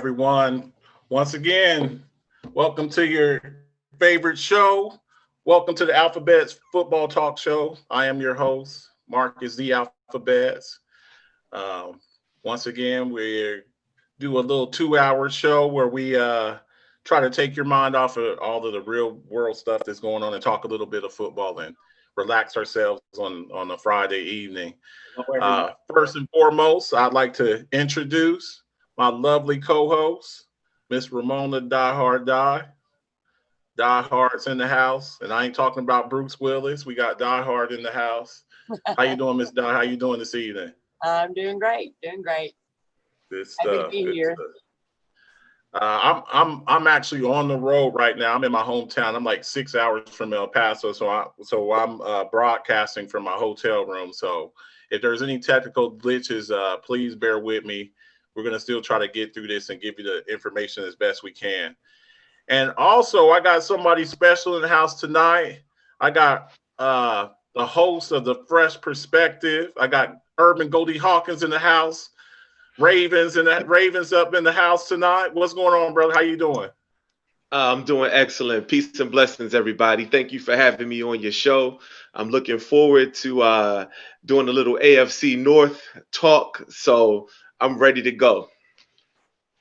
everyone. Once again, welcome to your favorite show. Welcome to the Alphabets Football Talk Show. I am your host, Marcus the Alphabets. Um, Once again, we do a little 2 hour show where we try to take your mind off of all of the real world stuff that's going on and talk a little bit of football and relax ourselves on a Friday evening. Hello, everyone. First and foremost, I'd like to introduce my lovely co-host, Miss Ramona Die Hard Die. Die Hard's in the house, and I ain't talking about Bruce Willis. We got Die Hard in the house. How you doing, Miss Die? How you doing this evening? I'm doing great. Doing great. Good Happy to stuff. be Good here. stuff. I'm actually on the road right now. I'm in my hometown. I'm like 6 hours from El Paso, so I'm broadcasting from my hotel room. So if there's any technical glitches, please bear with me. We're gonna still try to get through this and give you the information as best we can. And also, I got somebody special in the house tonight. I got the host of the Fresh Perspective. I got Urban Goldie Hawkins in the house. Ravens up in the house tonight. What's going on, brother? How you doing? I'm doing excellent. Peace and blessings, everybody. Thank you for having me on your show. I'm looking forward to doing a little AFC North talk, so I'm ready to go.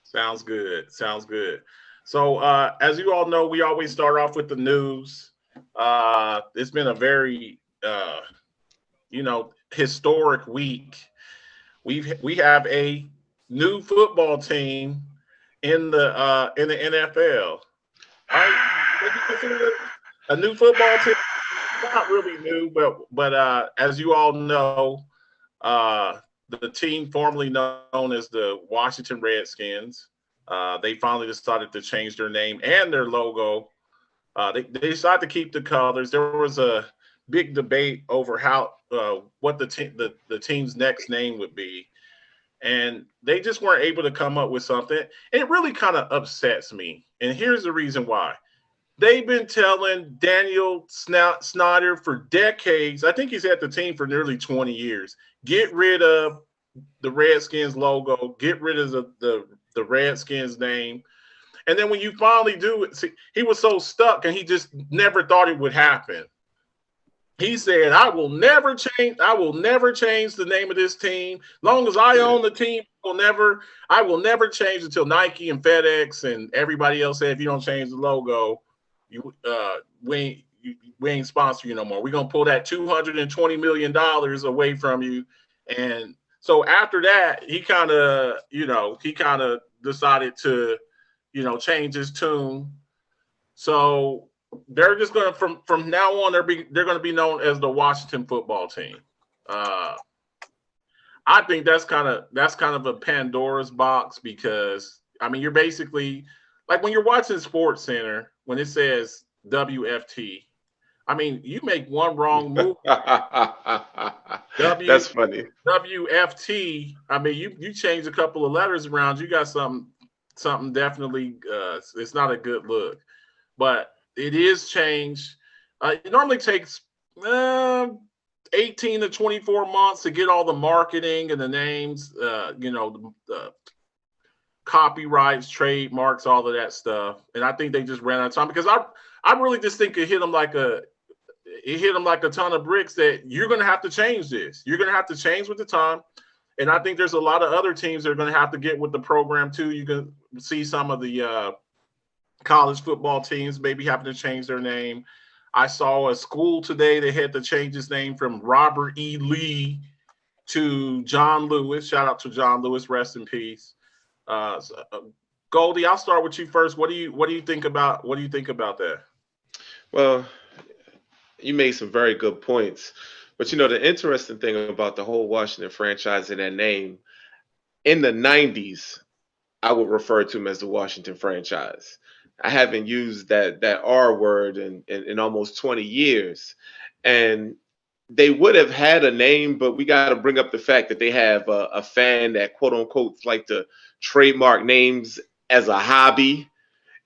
Sounds good. Sounds good. So, as you all know, we always start off with the news. It's been a very, historic week. We have a new football team in the NFL. Would you consider it a new football team? Not really new, but as you all know, the team formerly known as the Washington Redskins, they finally decided to change their name and their logo. They decided to keep the colors. There was a big debate over how what the team's next name would be, and they just weren't able to come up with something. It really kind of upsets me, and here's the reason why. They've been telling Daniel Snyder for decades. I think he's at the team for nearly 20 years. Get rid of the Redskins logo. Get rid of the Redskins name. And then when you finally do it, see, he was so stuck, and he just never thought it would happen. He said, "I will never change. I will never change the name of this team. Long as I own the team, I will never change until Nike and FedEx and everybody else said, if you don't change the logo, we ain't sponsoring you no more. We're gonna pull that $220 million away from you." And so after that, he kind of decided to, change his tune. So they're just gonna from now on they're gonna be known as the Washington Football Team. I think that's kind of a Pandora's box, because I mean, you're basically like when you're watching Sports Center when it says WFT. I mean, you make one wrong move. That's funny. WFT. I mean, you change a couple of letters around, you got something definitely. It's not a good look, but it is changed. It normally takes 18 to 24 months to get all the marketing and the names, the copyrights, trademarks, all of that stuff. And I think they just ran out of time, because I really just think it hit them like a ton of bricks that you're going to have to change this. You're going to have to change with the time. And I think there's a lot of other teams that are going to have to get with the program too. You can see some of the college football teams maybe having to change their name. I saw a school today that had to change its name from Robert E. Lee to John Lewis. Shout out to John Lewis, rest in peace. Goldie, I'll start with you first. What do you think about that? Well, you made some very good points. But the interesting thing about the whole Washington franchise and that name, in the 90s, I would refer to them as the Washington franchise. I haven't used that R word in almost 20 years. And they would have had a name, but we got to bring up the fact that they have a fan that, quote unquote, like to trademark names as a hobby.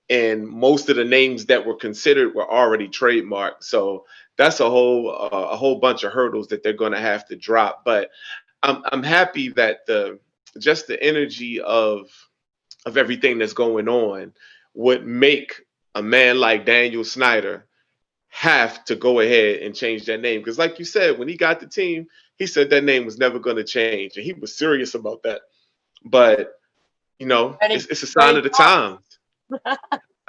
And most of the names that were considered were already trademarked. So that's a whole bunch of hurdles that they're going to have to drop. But I'm happy that the energy of of everything that's going on would make a man like Daniel Snyder have to go ahead and change that name. Because like you said, when he got the team, he said that name was never going to change. And he was serious about that. But, it's a sign of the times.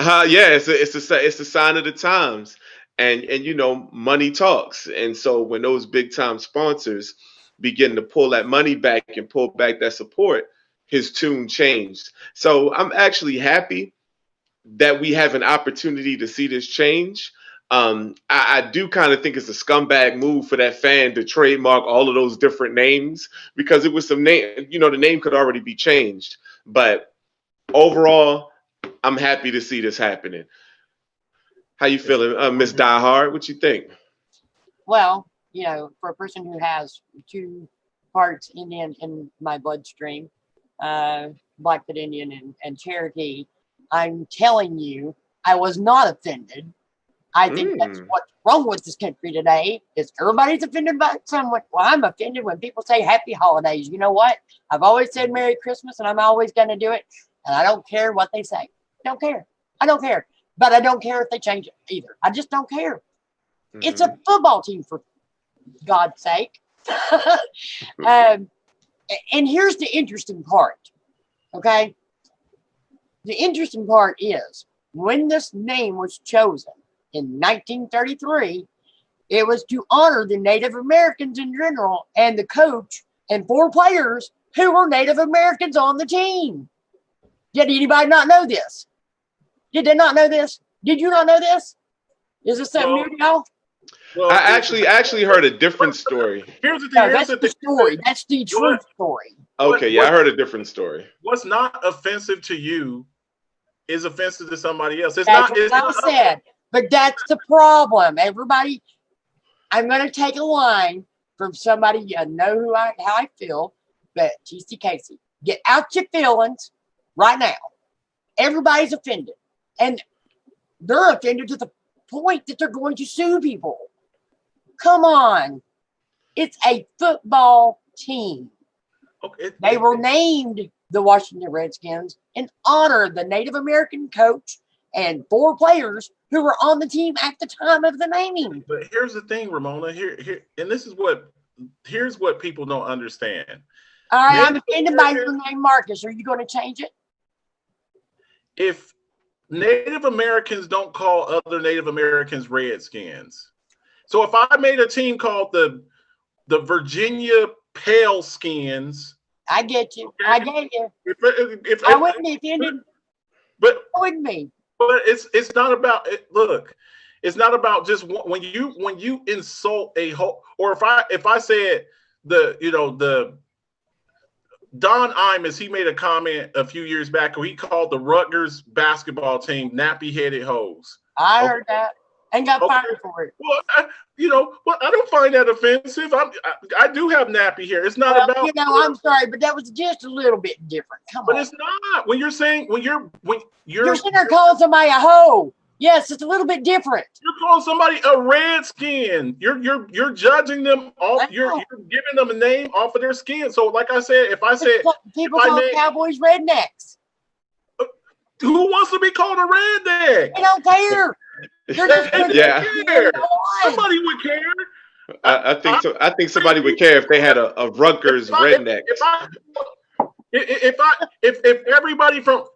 Yeah, it's a sign of the times. And money talks. And so when those big time sponsors begin to pull that money back and pull back that support, his tune changed. So I'm actually happy that we have an opportunity to see this change. I do kind of think it's a scumbag move for that fan to trademark all of those different names, because it was some name, the name could already be changed. But overall, I'm happy to see this happening. How you feeling, Miss Die Hard? What you think? Well, for a person who has 2 parts Indian in my bloodstream, Blackfoot Indian and Cherokee, I'm telling you, I was not offended. I think that's what's wrong with this country today, is everybody's offended by someone. Well, I'm offended when people say happy holidays. You know what? I've always said Merry Christmas, and I'm always going to do it. And I don't care what they say. Don't care. I don't care. But I don't care if they change it either. I just don't care. Mm-hmm. It's a football team, for God's sake. And here's the interesting part. Okay? The interesting part is, when this name was chosen in 1933, it was to honor the Native Americans in general and the coach and 4 players who were Native Americans on the team. Did anybody not know this? Did they not know this? Did you not know this? Is this something new to y'all? Well, I actually heard a different story. Here's the thing. That's the story. That's the true story. Okay, I heard a different story. What's not offensive to you is offensive to somebody else. That's what I said. But that's the problem. Everybody, I'm going to take a line from somebody you know how I feel, but TC Casey, get out your feelings right now. Everybody's offended. And they're offended to the point that they're going to sue people. Come on. It's a football team. Okay. They were named the Washington Redskins in honor of the Native American coach and 4 players who were on the team at the time of the naming. But here's the thing, Ramona. Here's what people don't understand. All right, I'm offended by your name, Marcus. Are you going to change it? If Native Americans don't call other Native Americans Redskins, so if I made a team called the Virginia Pale Skins, I get you. Okay? I get you. If I wouldn't be offended. But I wouldn't be. But it's not about it. Look, it's not about just when you insult a whole, or if I said the Don Imus, he made a comment a few years back where he called the Rutgers basketball team nappy-headed hoes. I heard that and got fired for it. Well, I don't find that offensive. I do have nappy hair. It's not about. I'm sorry, but that was just a little bit different. Come on. But it's not. When you're sitting there calling somebody a hoe. Yes, it's a little bit different. You're calling somebody a redskin. You're judging them off. You're giving them a name off of their skin. So, like I said, if I said people call Cowboys rednecks. Who wants to be called a redneck? They don't care. Yeah. Somebody would care. I think so. I think somebody would care if they had a Rutgers redneck. If everybody from,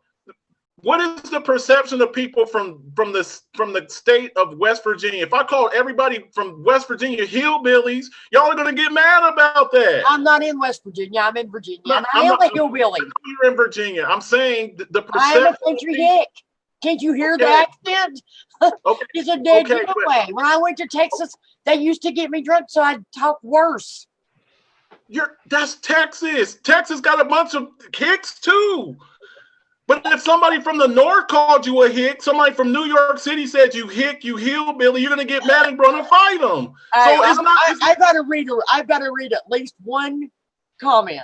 what is the perception of people from the state of West Virginia? If I call everybody from West Virginia hillbillies, y'all are going to get mad about that. I'm not in West Virginia. I'm in Virginia. And I am a hillbilly. You're in Virginia. I'm saying the perception. I'm a country hick. Can't you hear the accent? Okay. It's a dead giveaway. When I went to Texas, they used to get me drunk, so I'd talk worse. That's Texas. Texas got a bunch of hicks too. But if somebody from the north called you a hick, somebody from New York City said you hick, you hillbilly, you're gonna get mad and run and fight them. I've got to read at least one comment.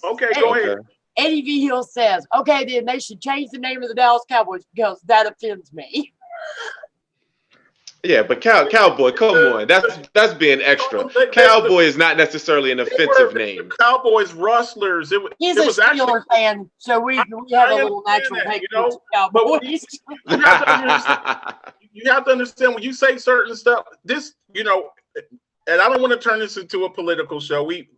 Okay, go ahead. Eddie V. Hill says, okay, then they should change the name of the Dallas Cowboys because that offends me. Yeah, but cowboy, come on, that's being extra. Cowboy is not necessarily an offensive name. Cowboys, rustlers. He's it a was Steelers fan, so we have a little natural that, hate you know, for Cowboys. you have to understand. You have to understand when you say certain stuff. This, and I don't want to turn this into a political show. We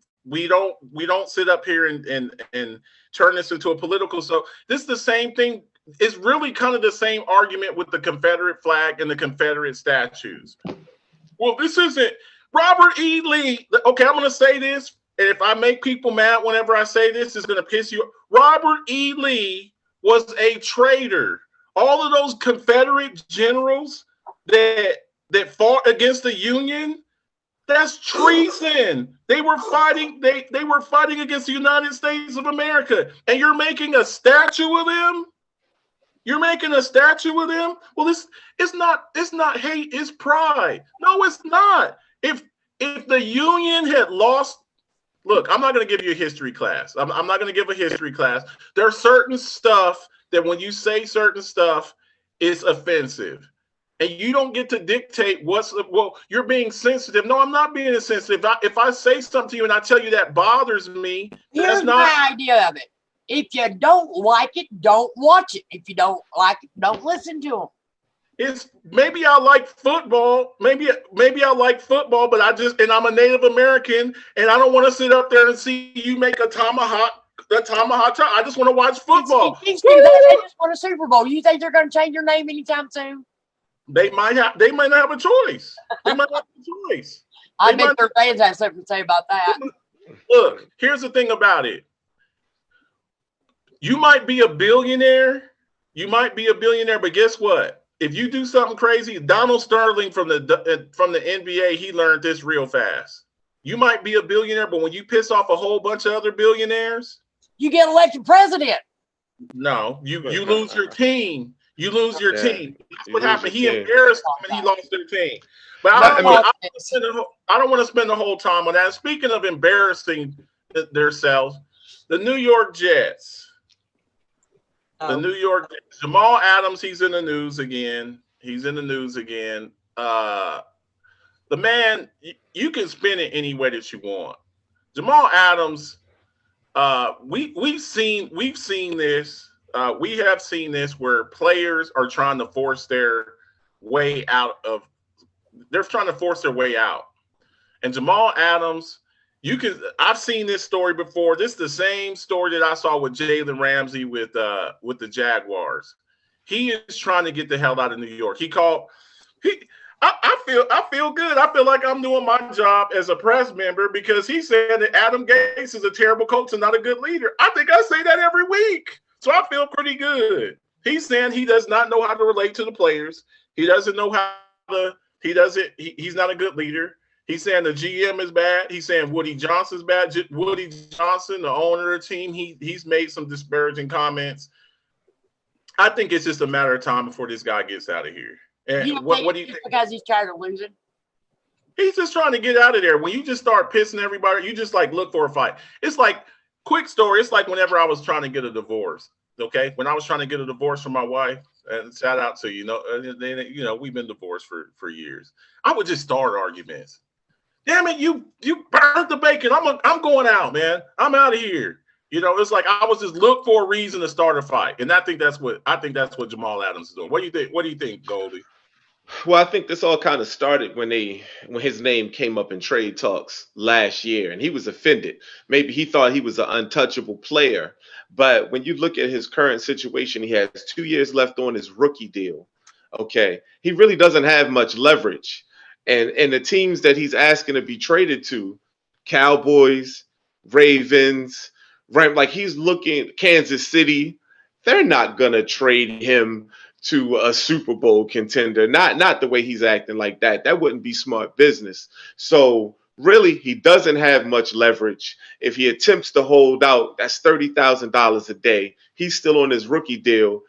don't sit up here and turn this into a political. So this is the same thing. It's really kind of the same argument with the Confederate flag and the Confederate statues. Well, this isn't Robert E. Lee. Okay, I'm going to say this, and if I make people mad whenever I say this, it's going to piss you off. Robert E. Lee was a traitor. All of those Confederate generals that fought against the Union, that's treason. They were fighting. They were fighting against the United States of America, and you're making a statue of them. You're making a statue of them. Well, it's not hate. It's pride. No, it's not. If the Union had lost, look, I'm not going to give you a history class. I'm not going to give a history class. There's certain stuff that when you say certain stuff, it's offensive. And you don't get to dictate you're being sensitive. No, I'm not being insensitive. If I say something to you and I tell you that bothers me, here's my idea of it. If you don't like it, don't watch it. If you don't like it, don't listen to them. It's maybe I like football. Maybe I like football, but I'm a Native American and I don't want to sit up there and see you make a tomahawk. I just want to watch football. They just want a Super Bowl. You think they're going to change your name anytime soon? They might not have a choice. I bet their fans have something to say about that. Look, here's the thing about it. You might be a billionaire, but guess what? If you do something crazy, Donald Sterling from the NBA, he learned this real fast. You might be a billionaire, but when you piss off a whole bunch of other billionaires, you get elected president. No, you lose your team. You lose your team. That's what happened. He embarrassed them and he lost their team. But I don't want to spend the whole time on that. Speaking of embarrassing themselves, the New York Jets. Jamal Adams, he's in the news again. The man, you can spin it any way that you want. Jamal Adams, we've seen this. We have seen this where players are trying to force their way out. And Jamal Adams, I've seen this story before. This is the same story that I saw with Jalen Ramsey with the Jaguars. He is trying to get the hell out of New York. I feel good. I feel like I'm doing my job as a press member because he said that Adam Gase is a terrible coach and not a good leader. I think I say that every week. So I feel pretty good. He's saying he does not know how to relate to the players. He doesn't know he's not a good leader. He's saying the GM is bad. He's saying Woody Johnson's bad. Woody Johnson, the owner of the team, he's made some disparaging comments. I think it's just a matter of time before this guy gets out of here. And what do you think? Because he's tired of losing. He's just trying to get out of there. When you just start pissing everybody, you just look for a fight. It's like, quick story. It's like whenever I was trying to get a divorce. Okay, when I was trying to get a divorce from my wife, and shout out to we've been divorced for years. I would just start arguments. Damn it, you burned the bacon. I'm going out, man. I'm out of here. It's like I was just look for a reason to start a fight, and I think that's what Jamal Adams is doing. What do you think? What do you think, Goldie? Well, I think this all kind of started when his name came up in trade talks last year, and he was offended. Maybe he thought he was an untouchable player, but when you look at his current situation, he has 2 years left on his rookie deal. Okay, he really doesn't have much leverage, and the teams that he's asking to be traded to, Cowboys, Ravens, right? Like he's looking Kansas City. They're not gonna trade him to a Super Bowl contender. Not the way he's acting like that. That wouldn't be smart business. So really, he doesn't have much leverage. If he attempts to hold out, that's $30,000 a day. He's still on his rookie deal.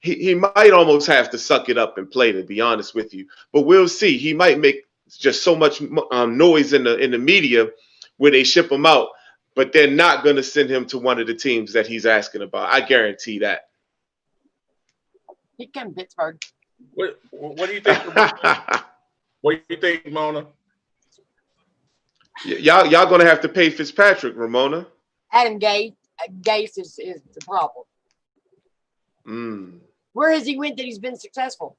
He might almost have to suck it up and play, to be honest with you. But we'll see. He might make just so much noise in the media where they ship him out, but they're not going to send him to one of the teams that he's asking about. I guarantee that. He came to Pittsburgh. What do you think? What do you think, Mona? Y'all gonna have to pay Fitzpatrick, Ramona. Adam Gase is the problem. Where has he went that he's been successful?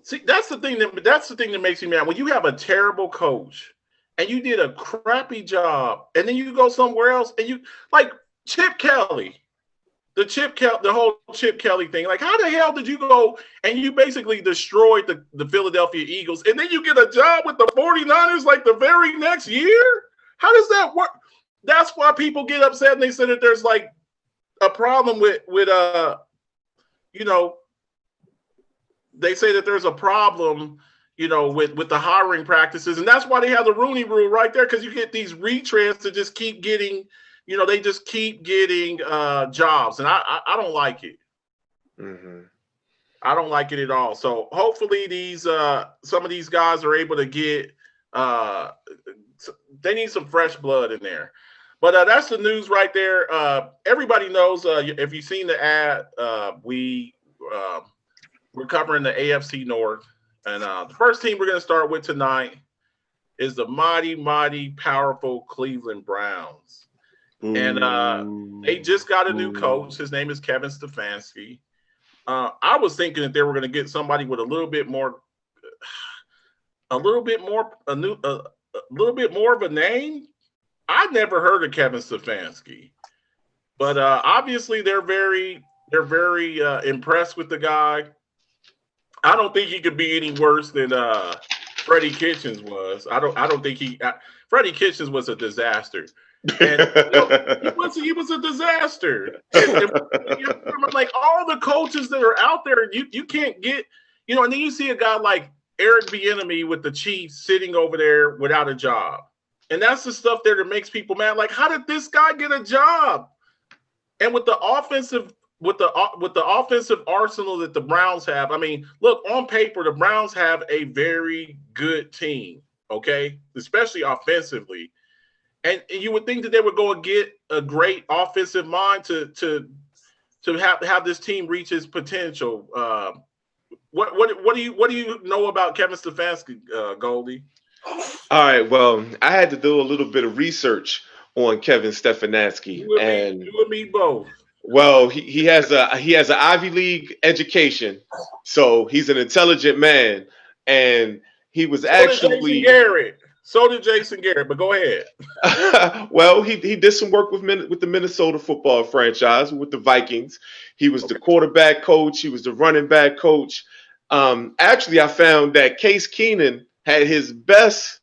See, that's the thing that makes me mad. When you have a terrible coach and you did a crappy job, and then you go somewhere else and you like Chip Kelly, the whole Chip Kelly thing. Like, how the hell did you go and you basically destroyed the Philadelphia Eagles, and then you get a job with the 49ers like the very next year? How does that work? That's why people get upset and they say that there's like a problem with they say that there's a problem, with the hiring practices, and that's why they have the Rooney Rule right there, because you get these retreads that just keep getting, they just keep getting jobs, and I don't like it. Mm-hmm. I don't like it at all. So hopefully these some of these guys are able to get. They need some fresh blood in there. But that's the news right there. Everybody knows. If you've seen the ad, we're covering the AFC North, and the first team we're going to start with tonight is the mighty, mighty, powerful Cleveland Browns. And they just got a new coach. His name is Kevin Stefanski. I was thinking that they were going to get somebody with a little bit more of a name. I've never heard of Kevin Stefanski, but obviously they're very impressed with the guy. I don't think he could be any worse than Freddie Kitchens was. I don't think Freddie Kitchens was a disaster. And he was a disaster. And, like all the coaches that are out there, you can't get, and then you see a guy like Eric Bieniemy with the Chiefs sitting over there without a job. And that's the stuff there that makes people mad. Like, how did this guy get a job? And with the offensive arsenal that the Browns have, I mean, look, on paper, the Browns have a very good team, okay? Especially offensively. And you would think that they would go and get a great offensive mind to have this team reach its potential. What do you know about Kevin Stefanski, Goldie? All right. Well, I had to do a little bit of research on Kevin Stefanski, you and me both. Well, he has an Ivy League education, so he's an intelligent man, and he was So did Jason Garrett, but go ahead. Well, he did some work with the Minnesota football franchise, with the Vikings. He was the quarterback coach. He was the running back coach. Actually, I found that Case Keenum had his best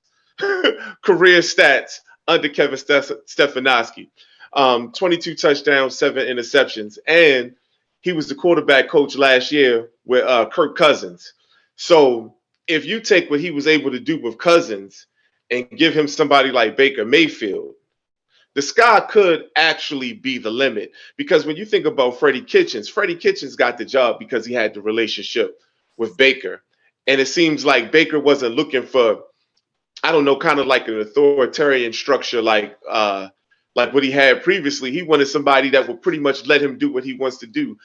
career stats under Kevin Stefanski. 22 touchdowns, 7 interceptions. And he was the quarterback coach last year with Kirk Cousins. So if you take what he was able to do with Cousins and give him somebody like Baker Mayfield, the sky could actually be the limit. Because when you think about Freddie Kitchens got the job because he had the relationship with Baker. And it seems like Baker wasn't looking for, I don't know, kind of like an authoritarian structure like what he had previously. He wanted somebody that would pretty much let him do what he wants to do.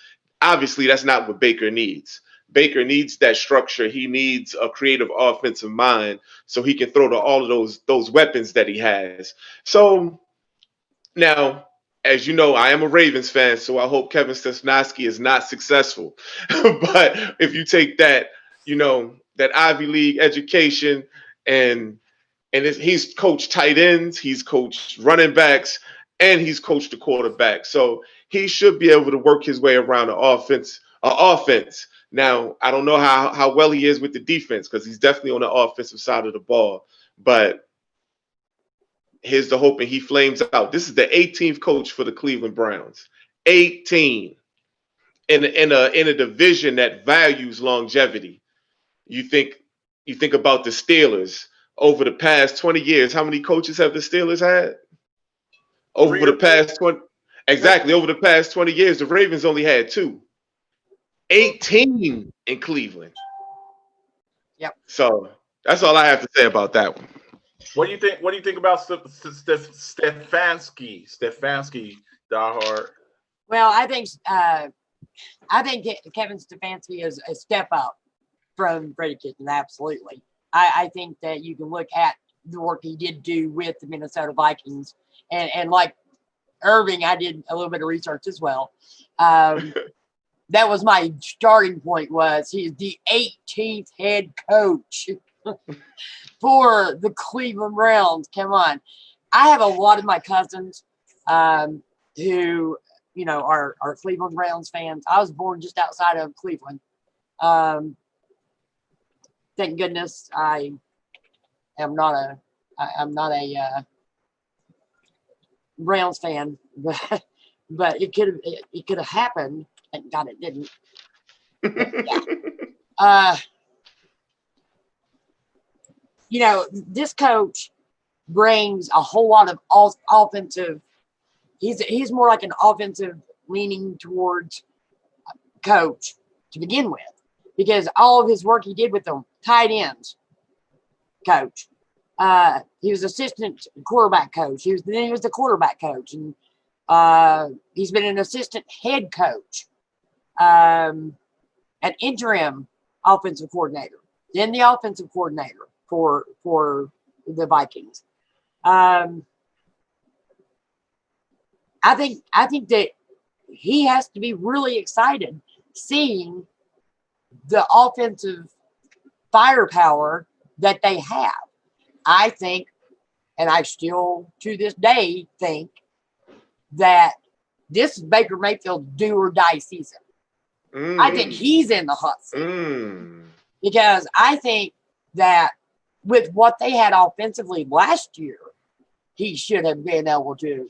Obviously, that's not what Baker needs. Baker needs that structure. He needs a creative offensive mind so he can throw to all of those weapons that he has. So now, as you know, I am a Ravens fan, so I hope Kevin Stefanski is not successful. But if you take that, that Ivy League education and he's coached tight ends, he's coached running backs, and he's coached the quarterback. So he should be able to work his way around the offense. Now, I don't know how well he is with the defense because he's definitely on the offensive side of the ball. But here's the hope, and he flames out. This is the 18th coach for the Cleveland Browns. 18 in a division that values longevity. You think about the Steelers. Over the past 20 years, how many coaches have the Steelers had? Over the past 20 years, the Ravens only had 2. 18 in Cleveland. Yep. So that's all I have to say about that one. What do you think? What do you think about Stefanski? Stefanski, diehard. Well, I think Kevin Stefanski is a step up from Freddie Kitchens, absolutely. I think that you can look at the work he did do with the Minnesota Vikings, and like Irving, I did a little bit of research as well. That was my starting point. Was he's the 18th head coach for the Cleveland Browns? Come on, I have a lot of my cousins who are Cleveland Browns fans. I was born just outside of Cleveland. Thank goodness I am not a Browns fan, but it could have happened. Thank God it didn't. Yeah. This coach brings a whole lot of offensive. He's more like an offensive leaning towards coach to begin with, because all of his work he did with them tight ends coach. He was assistant quarterback coach. He was the quarterback coach, and he's been an assistant head coach, an interim offensive coordinator, then the offensive coordinator for the Vikings. I think that he has to be really excited seeing the offensive firepower that they have. I think, and I still to this day think, that this is Baker Mayfield's do or die season. I think he's in the hot seat because I think that with what they had offensively last year, he should have been able to,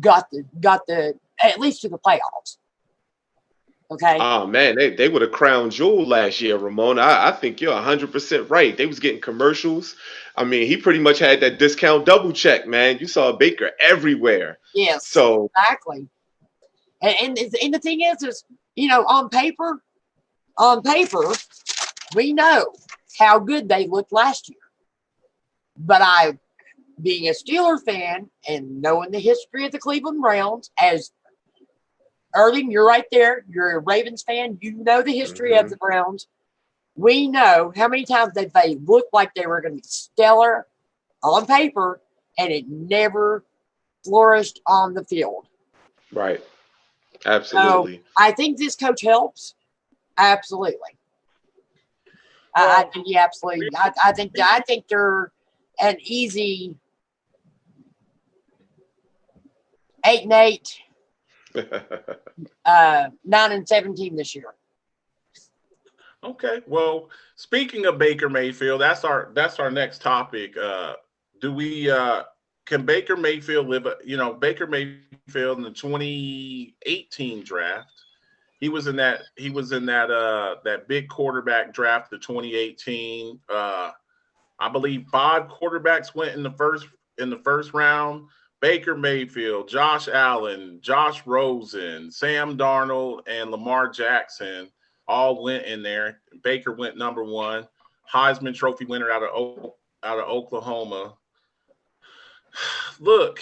got the at least to the playoffs. Okay. Oh man, they were the crown jewel last year, Ramon. I think you're 100% right. They was getting commercials. I mean, he pretty much had that discount double check, man. You saw Baker everywhere. Yes. So exactly. And the thing is on paper, we know how good they looked last year. But being a Steeler fan and knowing the history of the Cleveland Browns, as Irving, you're right there. You're a Ravens fan. You know the history of the Browns. We know how many times that they looked like they were going to be stellar on paper, and it never flourished on the field. Right. Absolutely. So I think this coach helps. Absolutely. I think he absolutely. I think they're an easy 8-8. 9-17 this year. Okay. Well, speaking of Baker Mayfield, that's our next topic. Can Baker Mayfield Baker Mayfield in the 2018 draft? He was in that that big quarterback draft, the 2018. I believe 5 quarterbacks went in the first round. Baker Mayfield, Josh Allen, Josh Rosen, Sam Darnold, and Lamar Jackson all went in there. Baker went number 1, Heisman Trophy winner out of Oklahoma. Look,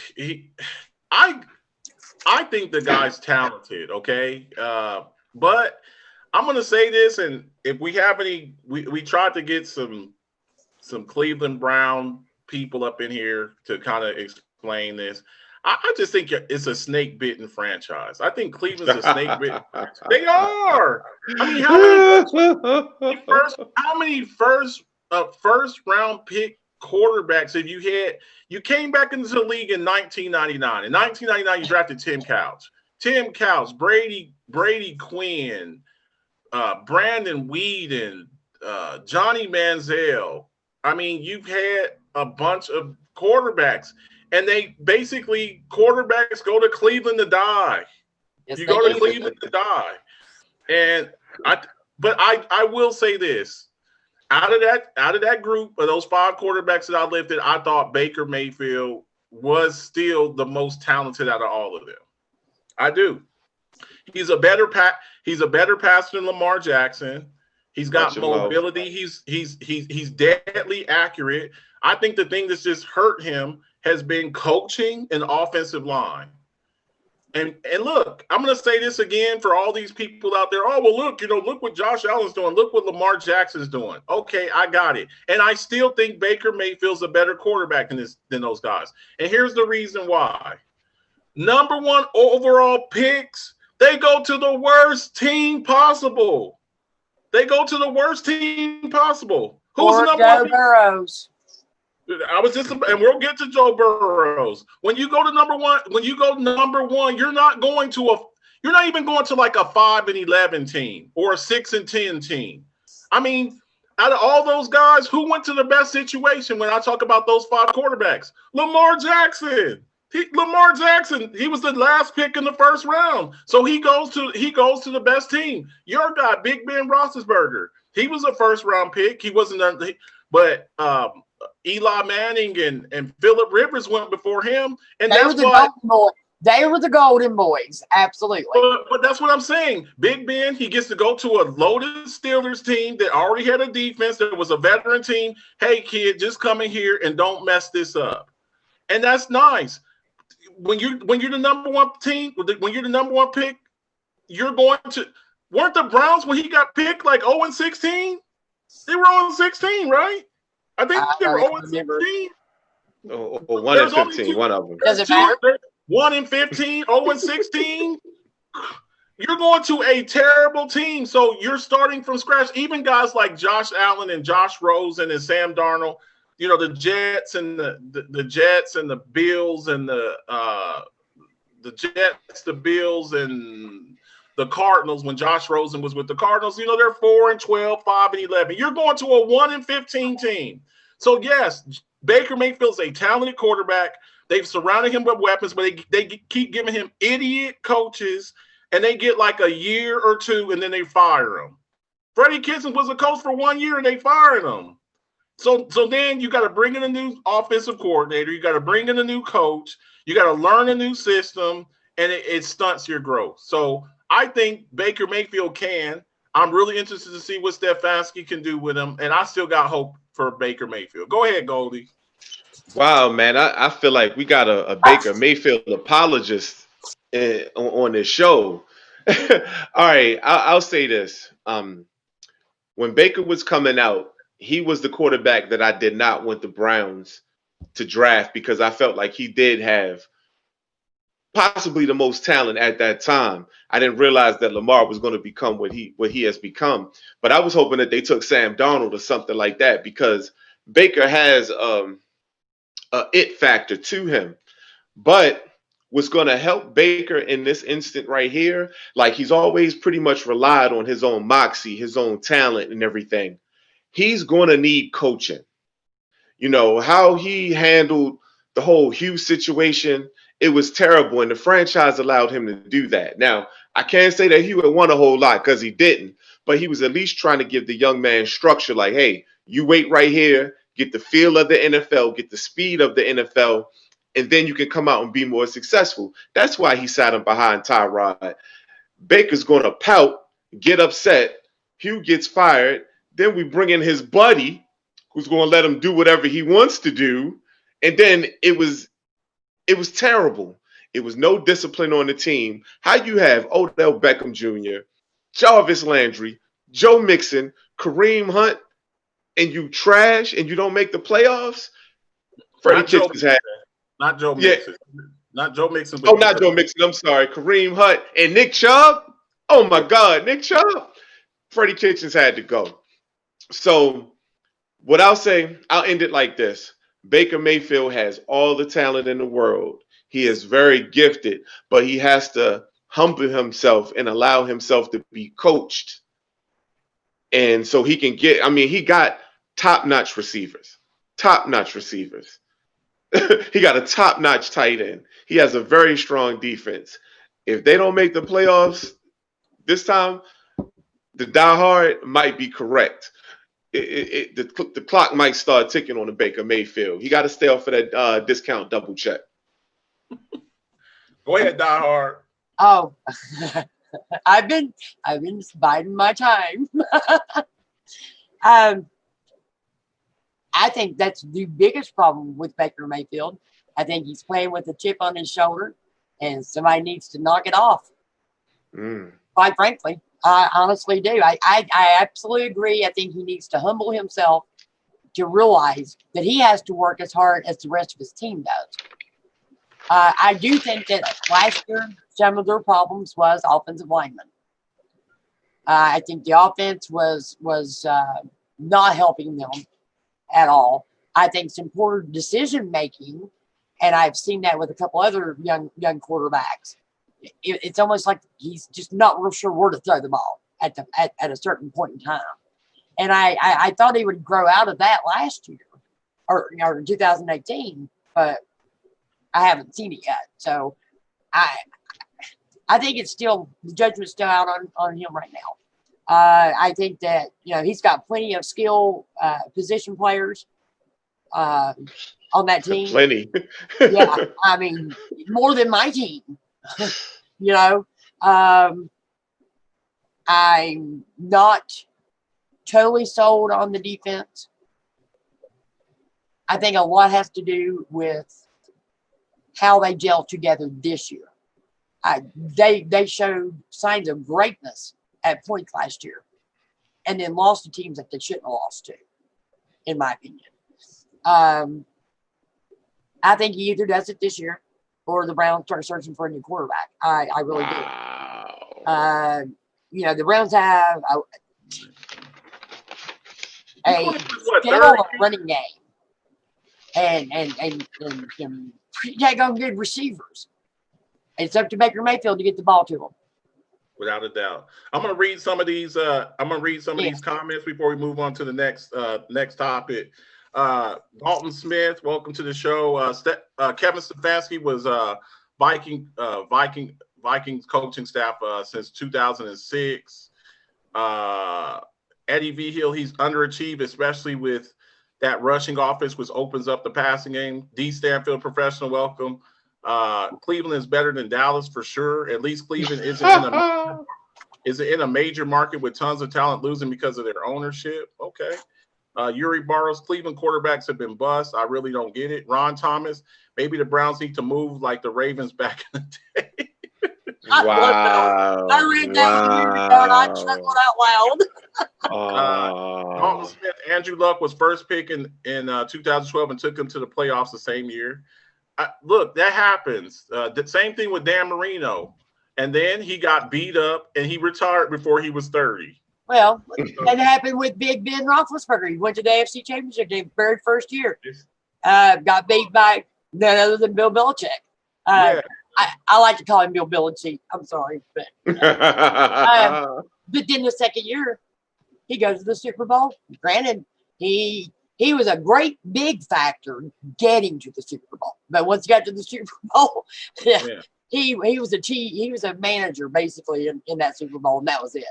I think the guy's talented. Okay, but I'm gonna say this, and if we have any, we tried to get some Cleveland Brown people up in here to kind of explain this. I just think it's a snake-bitten franchise. I think Cleveland's a snake-bitten. They are. I mean, how many first round pick quarterbacks have you had? You came back into the league in 1999. In 1999, you drafted Tim Couch, Brady Quinn, Brandon Weeden, Johnny Manziel. I mean, you've had a bunch of quarterbacks, and quarterbacks go to Cleveland to die. Yes, you go to Cleveland to die. And I will say this. Out of that group of those 5 quarterbacks that I lifted, I thought Baker Mayfield was still the most talented out of all of them. I do. He's a better passer than Lamar Jackson. He's got mobility. He's deadly accurate. I think the thing that's just hurt him has been coaching and offensive line. And look, I'm going to say this again for all these people out there. Oh, well, look, look what Josh Allen's doing. Look what Lamar Jackson's doing. Okay, I got it. And I still think Baker Mayfield's a better quarterback than those guys. And here's the reason why. Number 1 overall picks, they go to the worst team possible. They go to the worst team possible. Who's the number Joe 1 Burrows. and we'll get to Joe Burrows. When you go to number 1, you're not even going to like a 5-11 team or a 6-10 team. I mean, out of all those guys, who went to the best situation when I talk about those 5 quarterbacks? Lamar Jackson. He was the last pick in the first round. So he goes to the best team. Your guy, Big Ben Roethlisberger, he was a first round pick. He wasn't, but Eli Manning and Phillip Rivers went before him, and They were the Golden Boys, absolutely. But that's what I'm saying. Big Ben, he gets to go to a loaded Steelers team that already had a defense that was a veteran team. Hey, kid, just come in here and don't mess this up, and that's nice. When you're the number 1 team, when you're the number 1 pick, you're going to. Weren't the Browns when he got picked like 0-16? They were 0-16, right? I think they were 0-16. Or 1-15, one of them. Does it matter? 1-15, 0-16. You're going to a terrible team, so you're starting from scratch. Even guys like Josh Allen and Josh Rosen and Sam Darnold, the Jets and the Jets and the Bills and the Jets, the Bills and the Cardinals when Josh Rosen was with the Cardinals, they're 4-12, 5-11. You're going to a 1-15 team. So yes, Baker Mayfield's a talented quarterback. They've surrounded him with weapons, but they keep giving him idiot coaches, and they get like a year or 2, and then they fire him. Freddie Kitchens was a coach for 1 year, and they fired him. So then you got to bring in a new offensive coordinator. You got to bring in a new coach. You got to learn a new system, and it stunts your growth. So I think Baker Mayfield can. I'm really interested to see what Stefanski can do with him, and I still got hope for Baker Mayfield. Go ahead, Goldie. Wow, man, I feel like we got a Baker Mayfield apologist on this show. All right, I'll say this. When Baker was coming out, he was the quarterback that I did not want the Browns to draft because I felt like he did have possibly the most talent at that time. I didn't realize that Lamar was going to become what he has become. But I was hoping that they took Sam Darnold or something like that because Baker has a it factor to him. But what's going to help Baker in this instant right here, like he's always pretty much relied on his own moxie, his own talent and everything. He's going to need coaching. How he handled the whole Hugh situation, it was terrible, and the franchise allowed him to do that. Now, I can't say that Hugh had won a whole lot because he didn't, but he was at least trying to give the young man structure like, hey, you wait right here, get the feel of the NFL, get the speed of the NFL, and then you can come out and be more successful. That's why he sat him behind Tyrod. Baker's going to pout, get upset. Hugh gets fired. Then we bring in his buddy who's going to let him do whatever he wants to do. And then it was terrible. It was no discipline on the team. How you have Odell Beckham Jr., Jarvis Landry, Joe Mixon, Kareem Hunt, and you trash and you don't make the playoffs? Freddie Kitchens had not Joe Mixon. Not Joe Mixon. Oh, not Joe Mixon. I'm sorry. Kareem Hunt and Nick Chubb. Oh, my God. Nick Chubb. Freddie Kitchens had to go. So what I'll say, I'll end it like this. Baker Mayfield has all the talent in the world. He is very gifted, but he has to humble himself and allow himself to be coached. And so he can he got top-notch receivers. Top-notch receivers. He got a top-notch tight end. He has a very strong defense. If they don't make the playoffs this time, the diehard might be correct. The clock might start ticking on the Baker Mayfield. He got to stay off of that discount double check. Go ahead, diehard. Oh, I've been biding my time. I think that's the biggest problem with Baker Mayfield. I think he's playing with a chip on his shoulder. and somebody needs to knock it off. Mm. Quite frankly, I honestly do. I absolutely agree. I think he needs to humble himself to realize that he has to work as hard as the rest of his team does. I do think that last year, some of their problems was offensive linemen. I think the offense was not helping them at all. I think some poor decision making, and I've seen that with a couple other young quarterbacks. It's almost like he's just not real sure where to throw the ball at a certain point in time. And I thought he would grow out of that last year or 2018, but I haven't seen it yet. So I think it's still, the judgment's still out on him right now. I think that, he's got plenty of skill position players on that team. Plenty. Yeah, I mean, more than my team. I'm not totally sold on the defense. I think a lot has to do with how they gel together this year. They showed signs of greatness at points last year, and then lost to teams that they shouldn't have lost to, in my opinion. I think he either does it this year, or the Browns start searching for a new quarterback. I really do. The Browns have a stellar running game, and pretty daggone good receivers. It's up to Baker Mayfield to get the ball to them. Without a doubt. I'm going to read some of these. These comments before we move on to the next topic. Dalton Smith, welcome to the show. Kevin Stefanski was Vikings coaching staff since 2006. Eddie V. Hill, he's underachieved, especially with that rushing offense, which opens up the passing game. D. Stanfield, professional, welcome. Cleveland is better than Dallas for sure. At least Cleveland isn't in a major market with tons of talent losing because of their ownership. Okay. Yuri Barrows, Cleveland quarterbacks have been bust. I really don't get it. Ron Thomas, maybe the Browns need to move like the Ravens back in the day. Wow. I read that one years ago and I chuckled out loud. Dalton Smith, Andrew Luck was first pick in 2012 and took him to the playoffs the same year. Look, that happens. The same thing with Dan Marino. And then he got beat up and he retired before he was 30. Well, that happened with Big Ben Roethlisberger. He went to the AFC Championship game very first year. Got beat by none other than Bill Belichick. I like to call him Bill Belichick. I'm sorry. But then the second year, he goes to the Super Bowl. Granted, he was a great big factor getting to the Super Bowl. But once he got to the Super Bowl, he was a manager basically in that Super Bowl, and that was it.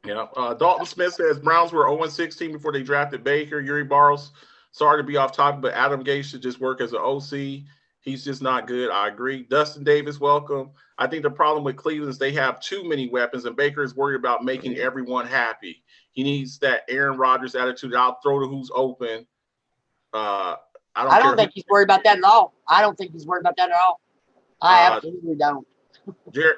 Yeah. Dalton Smith says Browns were 0-16 before they drafted Baker. Yuri Barrows, sorry to be off topic, but Adam Gase should just work as an OC. He's just not good. I agree. Dustin Davis, welcome. I think the problem with Cleveland is they have too many weapons, and Baker is worried about making everyone happy. He needs that Aaron Rodgers attitude. I'll throw to who's open. I don't think he's worried about that at all. I absolutely don't.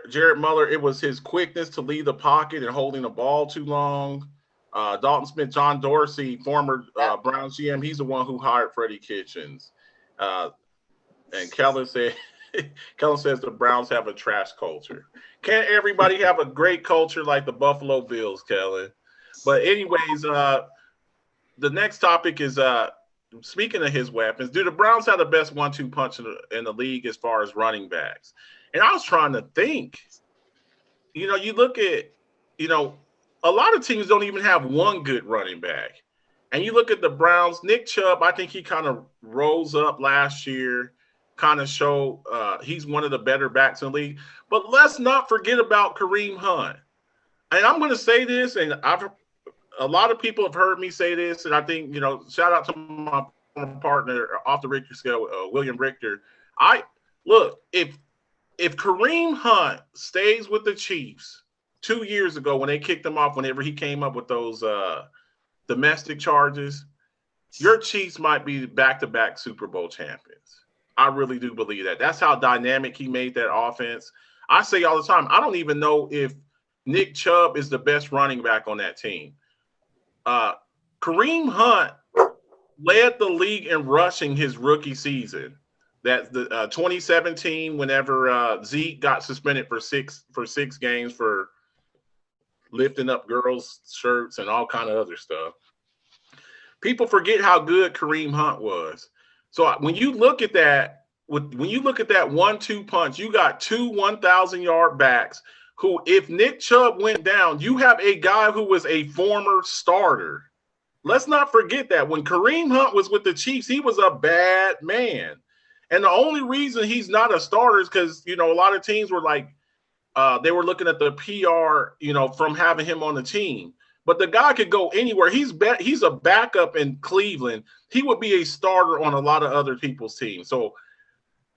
Jared Muller, it was his quickness to leave the pocket and holding the ball too long. Dalton Smith, John Dorsey, former Browns GM, he's the one who hired Freddie Kitchens. And Kellen says the Browns have a trash culture. Can't everybody have a great culture like the Buffalo Bills, Kellen? But anyways, the next topic is speaking of his weapons, do the Browns have the best 1-2 punch in the league as far as running backs? And I was trying to think, you look at, a lot of teams don't even have one good running back. And you look at the Browns, Nick Chubb, I think he kind of rose up last year, kind of showed he's one of the better backs in the league. But let's not forget about Kareem Hunt. And I'm going to say this, and a lot of people have heard me say this, and I think, shout out to my partner off the Richter scale, William Richter. If Kareem Hunt stays with the Chiefs 2 years ago when they kicked him off, whenever he came up with those domestic charges, your Chiefs might be back-to-back Super Bowl champions. I really do believe that. That's how dynamic he made that offense. I say all the time, I don't even know if Nick Chubb is the best running back on that team. Kareem Hunt led the league in rushing his rookie season. That's the 2017, whenever Zeke got suspended for six games for lifting up girls' shirts and all kind of other stuff. People forget how good Kareem Hunt was. So when you look at that, when you look at that 1-2 punch, you got two 1,000-yard backs who, if Nick Chubb went down, you have a guy who was a former starter. Let's not forget that when Kareem Hunt was with the Chiefs, he was a bad man. And the only reason he's not a starter is because, a lot of teams were like, they were looking at the PR, from having him on the team. But the guy could go anywhere. He's a backup in Cleveland. He would be a starter on a lot of other people's teams. So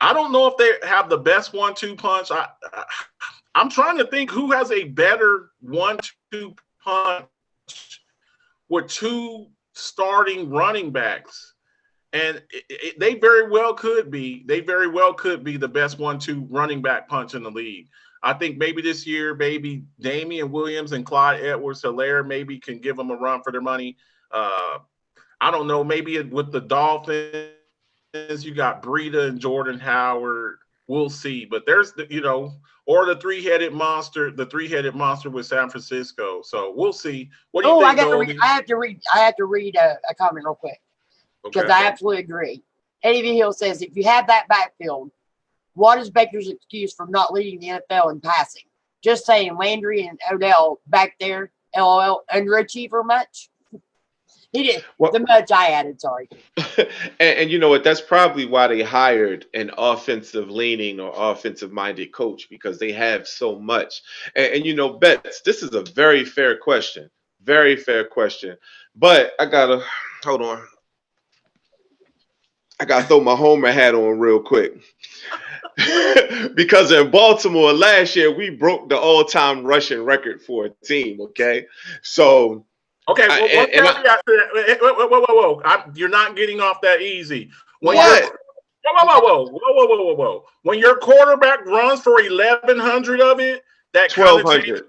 I don't know if they have the best 1-2 punch. I'm trying to think who has a better 1-2 punch with two starting running backs. And they very well could be. They very well could be the best 1-2 running back punch in the league. I think maybe this year, maybe Damian Williams and Clyde Edwards-Helaire maybe can give them a run for their money. I don't know. Maybe with the Dolphins, you got Breida and Jordan Howard. We'll see. But there's or the three-headed monster with San Francisco. So we'll see. What do you think, Goldie? I have to read a comment real quick because I absolutely agree. Eddie V. Hill says if you have that backfield, what is Baker's excuse for not leading the NFL in passing? Just saying Landry and Odell back there, LOL, underachiever much? He did. The much I added, sorry. and you know what? That's probably why they hired an offensive-leaning or offensive-minded coach, because they have so much. And Betts, this is a very fair question. Very fair question. But I got to – hold on. I got to throw my Homer hat on real quick. Because in Baltimore last year, we broke the all-time rushing record for a team, okay? So – okay, whoa. You're not getting off that easy. Whoa. When your quarterback runs for 1,100 of it, that 1,200.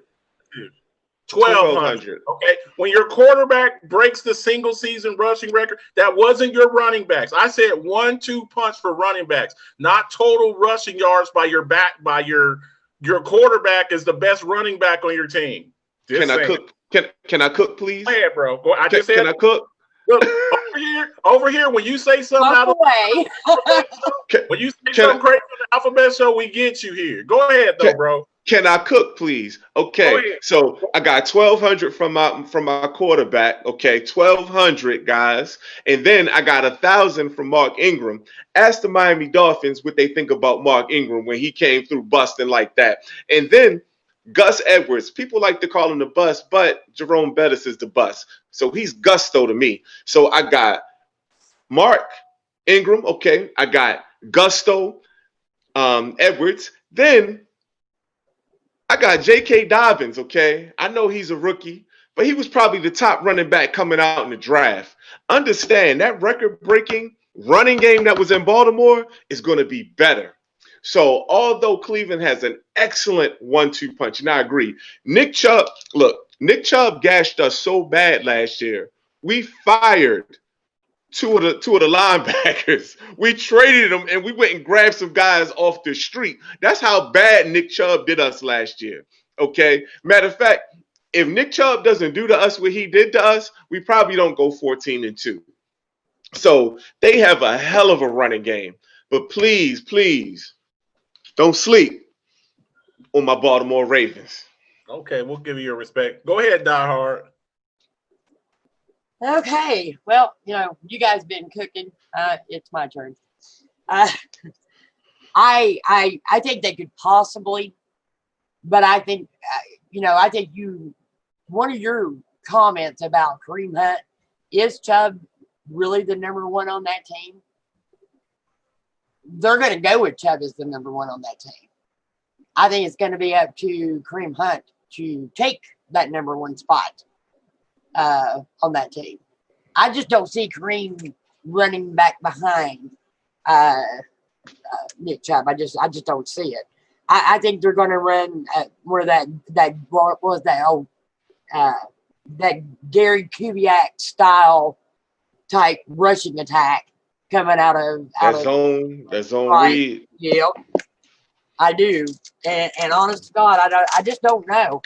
1,200. Okay. When your quarterback breaks the single season rushing record, that wasn't your running backs. I said 1-2 punch for running backs, not total rushing yards by your quarterback is the best running back on your team. Can I cook, please? Go ahead, bro. Can I cook? Look, over here, when you say something when you say something crazy on the Alphabet Show, we get you here. Go ahead, bro. Can I cook, please? Okay. So I got 1,200 from my quarterback. Okay, 1,200 guys, and then I got 1,000 from Mark Ingram. Ask the Miami Dolphins what they think about Mark Ingram when he came through busting like that, and then Gus Edwards. People like to call him the bus, but Jerome Bettis is the bus. So he's Gusto to me. So I got Mark Ingram. Okay. I got Gusto Edwards. Then I got J.K. Dobbins. Okay. I know he's a rookie, but he was probably the top running back coming out in the draft. Understand that record-breaking running game that was in Baltimore is going to be better. So although Cleveland has an excellent 1-2 punch, and I agree, Nick Chubb gashed us so bad last year. We fired two of the linebackers. We traded them and we went and grabbed some guys off the street. That's how bad Nick Chubb did us last year. Okay. Matter of fact, if Nick Chubb doesn't do to us what he did to us, we probably don't go 14-2. So they have a hell of a running game. But please, don't sleep on my Baltimore Ravens. Okay, we'll give you your respect. Go ahead, Die Hard. Okay, well, you guys been cooking. It's my turn. I think they could possibly, but I think, I think one of your comments about Kareem Hunt, is Chubb really the number one on that team? They're going to go with Chubb as the number one on that team. I think it's going to be up to Kareem Hunt to take that number one spot on that team. I just don't see Kareem running back behind Nick Chubb. I just don't see it. I think they're going to run where that what was that that Gary Kubiak style type rushing attack coming out of that zone right. read. Yeah, I do. And honest to God, I just don't know.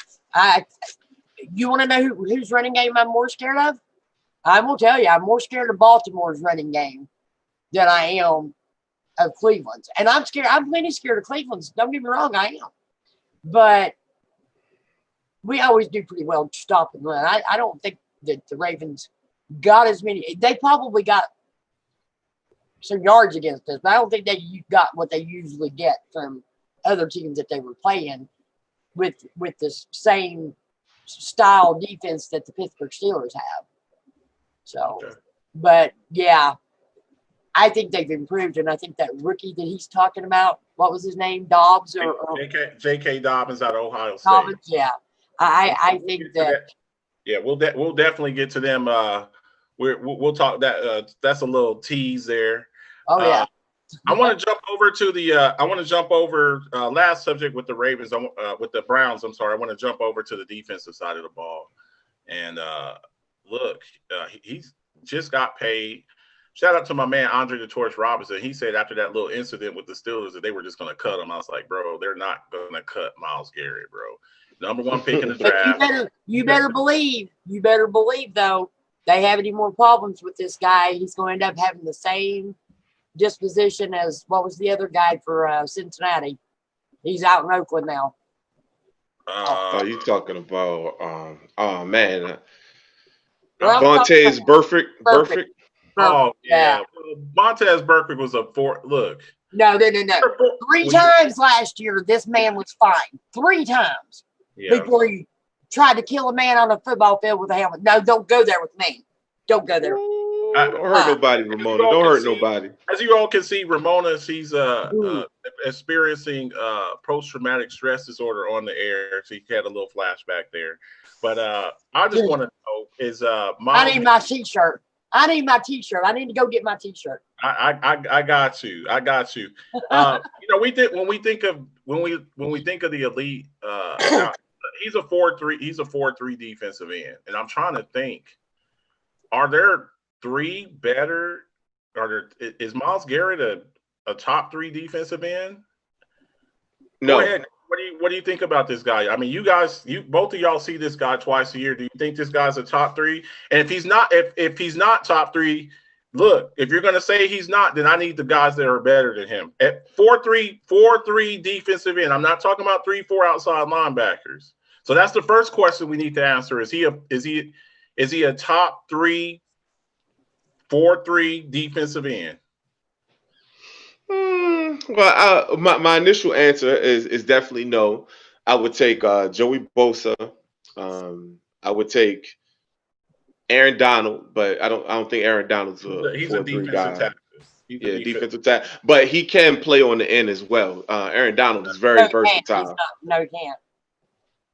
You want to know whose running game I'm more scared of? I will tell you, I'm more scared of Baltimore's running game than I am of Cleveland's. And I'm scared. I'm plenty scared of Cleveland's. Don't get me wrong, I am. But we always do pretty well stop and run. I don't think that the Ravens got as many. They probably got some yards against us, but I don't think they got what they usually get from other teams that they were playing with the same style defense that the Pittsburgh Steelers have. So, okay. But yeah, I think they've improved, and I think that rookie that he's talking about, what was his name, Dobbs or J.K. Dobbins out of Ohio State. Dobbins, yeah, I think that. Yeah, we'll definitely get to them. We'll talk that. That's a little tease there. Oh yeah. I want to jump over to the. Last subject with the Ravens. With the Browns. I'm sorry. I want to jump over to the defensive side of the ball, and look, he's just got paid. Shout out to my man Andre the Torch Robinson. He said after that little incident with the Steelers that they were just going to cut him. I was like, bro, they're not going to cut Myles Garrett, bro. Number one pick in the draft. You better believe though, they have any more problems with this guy, he's going to end up having the same disposition as what was the other guy for Cincinnati. He's out in Oakland now. You talking about oh man, Vontaze Burfict. Oh yeah, Vontaze Burfict was a four. Look, no. 3 times last year, this man was fine. 3 times before he tried to kill a man on a football field with a helmet. No, don't go there with me. Don't go there. Don't hurt nobody, Ramona. Don't hurt nobody. As you all can see, Ramona, she's experiencing post-traumatic stress disorder on the air. She had a little flashback there. But I just want to know is I need my T-shirt. I need my T-shirt. I need to go get my T-shirt. I got you. We did when we think of the elite. He's a 4-3. He's a 4-3 defensive end, and I'm trying to think. Are there 3 better? Is Myles Garrett a top 3 defensive end? No. Go ahead. What do you think about this guy? I mean, you both of y'all see this guy twice a year. Do you think this guy's a top 3? And if he's not top 3, look, if you're gonna say he's not, then I need the guys that are better than him. At 4-3 defensive end. I'm not talking about 3-4 outside linebackers. So that's the first question we need to answer. Is he a top 3 4-3 defensive end? Well, my initial answer is definitely no. I would take Joey Bosa. I would take Aaron Donald, but I don't think Aaron Donald's he's a defensive tackle. Defensive tackle, but he can play on the end as well. Aaron Donald is very versatile. No, he can't.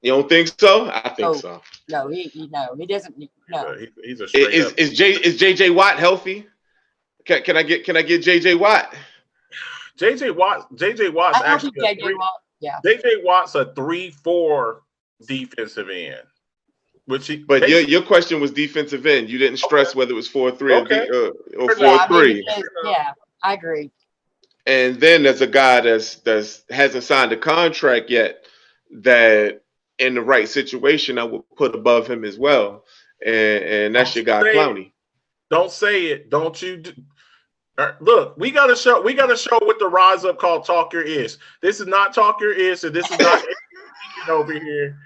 You don't think so? I think so. No, he doesn't. No, he's a straight up. Is JJ Watt healthy? Can I get JJ Watt? JJ Watt's actually JJ Watt's a 3-4 defensive end. But your question was defensive end. You didn't stress whether it was 4-3 or 4-3. Yeah, I agree. And then there's a guy that hasn't signed a contract yet that in the right situation I would put above him as well. And that's your guy Clowney. Don't say it. Don't you look, we gotta show what the rise up called Talk Your Ish. This is not Talk Your Ish, and this is not over here.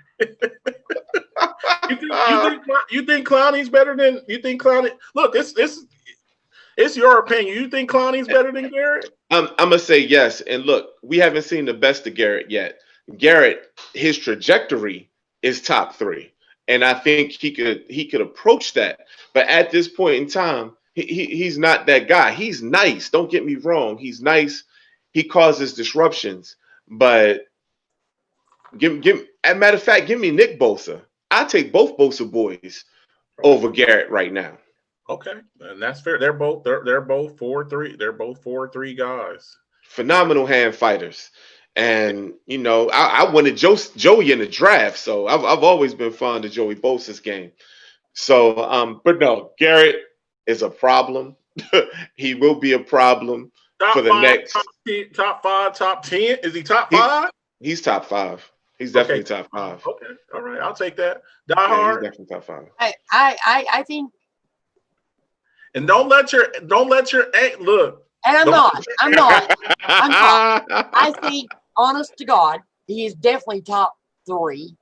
You think Clowney's better than you think Clowney? Look, it's your opinion. You think Clowney's better than Garrett? I'm gonna say yes. And look, we haven't seen the best of Garrett yet. Garrett, his trajectory is top 3, and I think he could approach that. But at this point in time, he's not that guy. He's nice. Don't get me wrong. He's nice. He causes disruptions. But as a matter of fact, give me Nick Bosa. I take both Bosa boys over Garrett right now. Okay, and that's fair. They're both 4-3. They're both 4-3 guys. phenomenal hand fighters. And I wanted Joey in the draft, so I've always been fond of Joey Bosa's game. So, but no, Garrett is a problem. He will be a problem for Top the five, next. top 5, top 10. Is he top He, 5? he's top 5. He's Okay. definitely top 5. Okay. All right. I'll take that. Die Yeah, he's Hard. definitely top 5. I think, And don't let your look. and I'm not. I I think, honest to God, he is definitely top 3.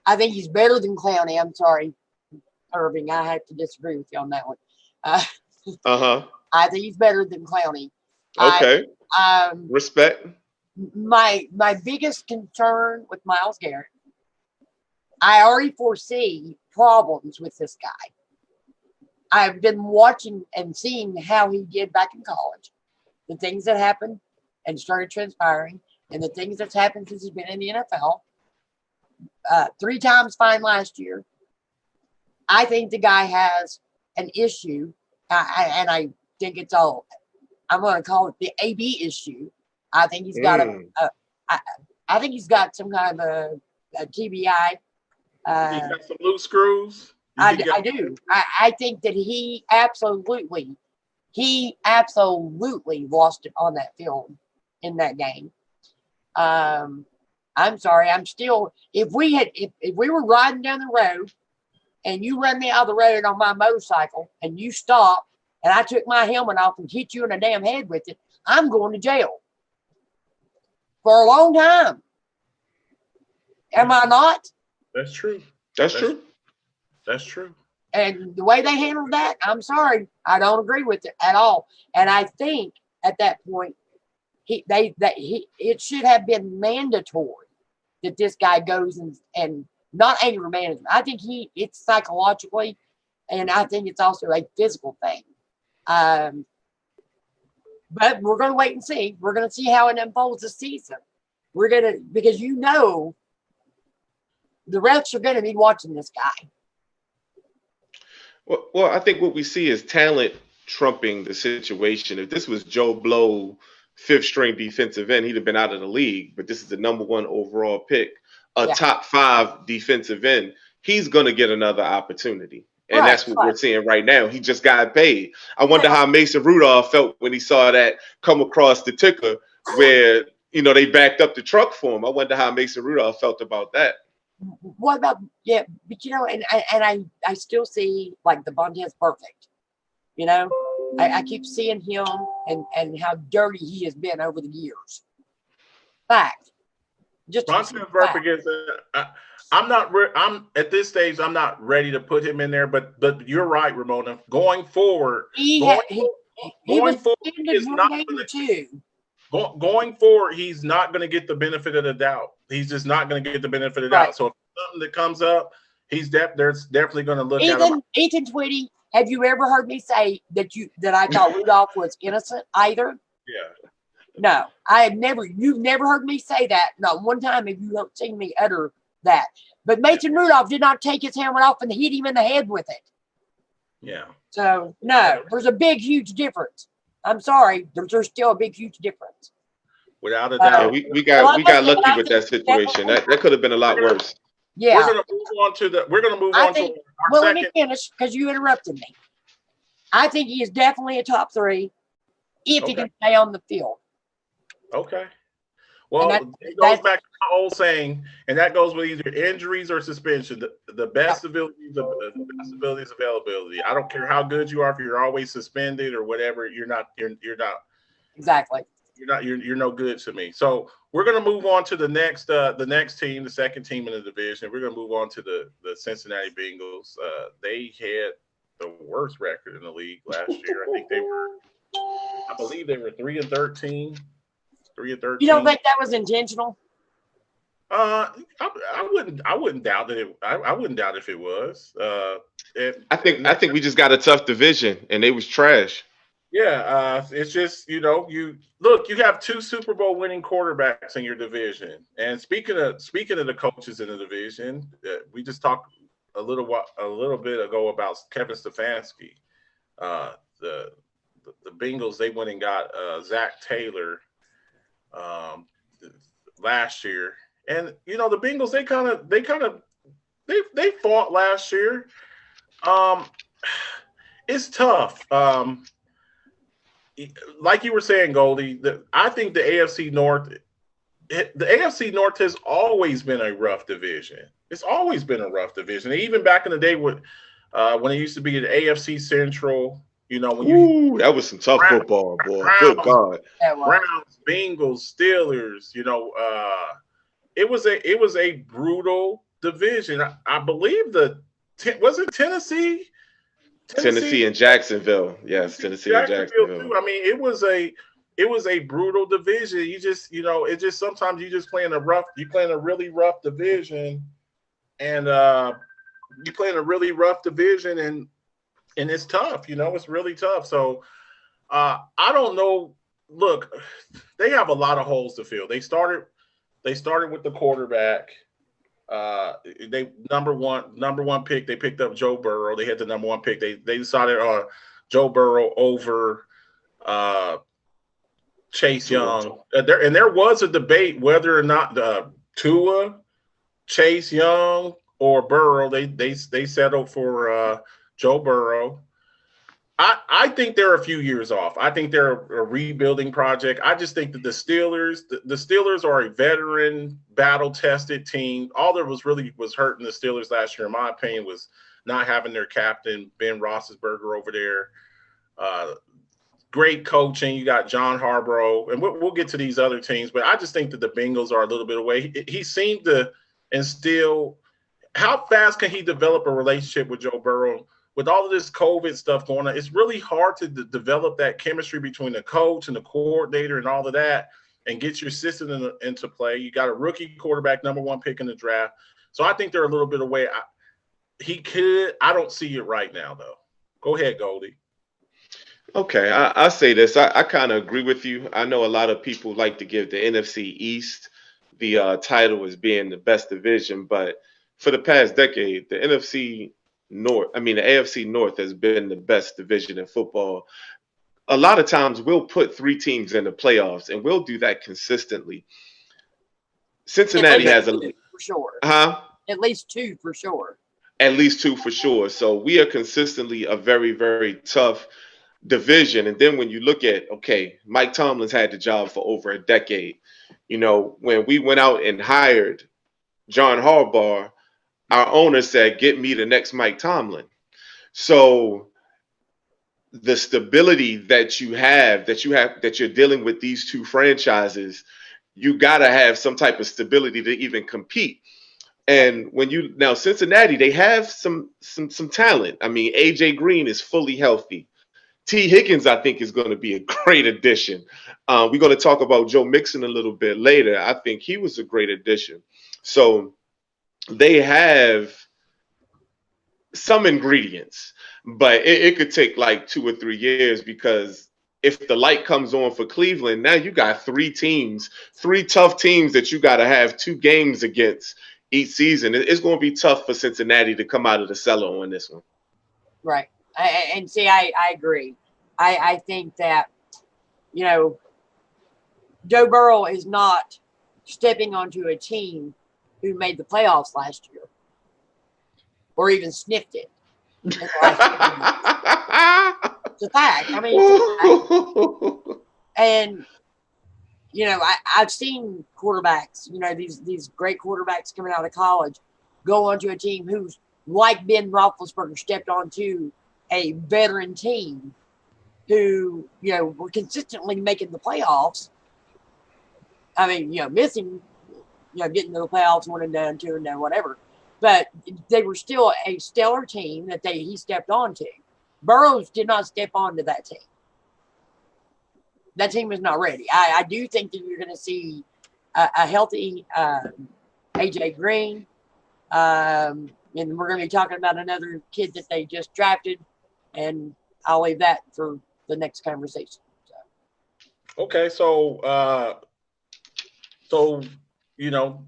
I think he's better than Clowney. I'm sorry, Irving. I have to disagree with you on that one. I think he's better than Clowney. Okay. Um, Respect. my biggest concern with Myles Garrett, I already foresee problems with this guy. I've been watching and seeing how he did back in college, the things that happened and started transpiring, and the things that's happened since he's been in the NFL. 3 times fine last year. I think the guy has an issue, and I think it's all, I'm going to call it the AB issue. I think he's got I think he's got some kind of a TBI. He got some loose screws. I do. I think that he absolutely lost it on that field in that game. I'm sorry. I'm still, if we were riding down the road and you run me out of the road on my motorcycle and you stop and I took my helmet off and hit you in the damn head with it, I'm going to jail for a long time. Am I not? That's true. That's true. That's true. And the way they handled that, I'm sorry, I don't agree with it at all. And I think at that point, it should have been mandatory that this guy goes and not anger management. I think it's psychologically, and I think it's also a physical thing. But we're going to wait and see. We're going to see how it unfolds this season. Because the refs are going to be watching this guy. Well, I think what we see is talent trumping the situation. If this was Joe Blow, 5th string defensive end, he'd have been out of the league. But this is the number 1 overall pick, top 5 defensive end. He's going to get another opportunity. And that's what we're seeing right now. He just got paid. I wonder how Mason Rudolph felt when he saw that come across the ticker where, they backed up the truck for him. I wonder how Mason Rudolph felt about that. What about, but I still see like the Devontae's perfect. I keep seeing him and how dirty he has been over the years. Fact. Just Devontae's perfect. I'm at this stage. I'm not ready to put him in there, but you're right, Ramona. Going forward, he's not going to get the benefit of the doubt. He's just not going to get the benefit of the doubt. So if something that comes up, there's definitely going to look at him. Ethan Tweedy, have you ever heard me say that I thought Rudolph was innocent either? Yeah. No, you've never heard me say that. Not one time have you seen me utter that. But Mason Rudolph did not take his helmet off and hit him in the head with it. Yeah. So, no, there's a big, huge difference. I'm sorry. There's still a big, huge difference. Without a doubt. Yeah, we got lucky with that situation. That could have been a lot worse. Yeah. We're gonna move on to our second. Let me finish because you interrupted me. I think he is definitely a top 3 if he can stay on the field. Okay. Well, it goes back to my old saying, and that goes with either injuries or suspension. The best ability is availability. I don't care how good you are, if you're always suspended or whatever, you're not. Exactly. You're no good to me. So we're going to move on to the next team, the second team in the division. We're going to move on to the Cincinnati Bengals. They had the worst record in the league last year. I believe they were 3-13. 3-13. You don't think that was intentional? I wouldn't doubt that I wouldn't doubt if it was. I think we just got a tough division, and they was trash. Yeah, it's just you have 2 Super Bowl winning quarterbacks in your division. And speaking of the coaches in the division, we just talked a little bit ago about Kevin Stefanski. The Bengals, they went and got Zach Taylor um, last year. And the Bengals, they fought last year. Um, it's tough. Like you were saying, Goldie, I think the AFC North has always been a rough division. It's always been a rough division. Even back in the day when it used to be the AFC Central, That was some tough football, boy. Good Browns, God. Browns, Bengals, Steelers, it was a brutal division. I believe was it Tennessee? Tennessee and Jacksonville. Yes, Tennessee and Jacksonville. Too. I mean, it was a brutal division. You just, it just sometimes you playing a really rough division, and you playing a really rough division, and it's tough. It's really tough. So I don't know. Look, they have a lot of holes to fill. They started with the quarterback. They number one pick. They picked up Joe Burrow. They had the number one pick. They decided on Joe Burrow over Chase Young. There was a debate whether or not Tua, Chase Young, or Burrow. They settled for Joe Burrow. I think they're a few years off. I think they're a rebuilding project. I just think that the Steelers are a veteran, battle-tested team. All that was hurting the Steelers last year, in my opinion, was not having their captain, Ben Roethlisberger, over there. Great coaching. You got John Harbaugh, and we'll get to these other teams, but I just think that the Bengals are a little bit away. He seemed to instill – how fast can he develop a relationship with Joe Burrow? With all of this COVID stuff going on, it's really hard to develop that chemistry between the coach and the coordinator and all of that and get your system into play. You got a rookie quarterback, number one pick in the draft. So I think they're a little bit away. I don't see it right now, though. Go ahead, Goldie. Okay, I say this. I kind of agree with you. I know a lot of people like to give the NFC East the title as being the best division, but for the past decade, the AFC North has been the best division in football. A lot of times we'll put three teams in the playoffs, and we'll do that consistently. Cincinnati has for sure. At least two for sure. At least two for sure. So we are consistently a very, very tough division. And then when you look at, Mike Tomlin's had the job for over a decade. When we went out and hired John Harbaugh, our owner said, "Get me the next Mike Tomlin." So the stability that you're dealing with these two franchises, you got to have some type of stability to even compete. And now Cincinnati, they have some talent. I mean, AJ Green is fully healthy. T. Higgins, I think, is going to be a great addition. We're going to talk about Joe Mixon a little bit later. I think he was a great addition. So they have some ingredients, but it could take like 2 or 3 years, because if the light comes on for Cleveland, now you got three tough teams that you got to have 2 games against each season. It's going to be tough for Cincinnati to come out of the cellar on this one. Right. I agree. I think that, Joe Burrow is not stepping onto a team who made the playoffs last year or even sniffed it. It's a fact. I mean, it's a fact. And, I've seen quarterbacks, these great quarterbacks coming out of college go onto a team who's like Ben Roethlisberger stepped onto a veteran team who, were consistently making the playoffs. I mean, missing, getting to the playoffs 1 and done, 2 and done, whatever. But they were still a stellar team that he stepped onto. Burrows did not step onto that team. That team is not ready. I do think that you're going to see a healthy AJ Green. And we're going to be talking about another kid that they just drafted. And I'll leave that for the next conversation. Okay, so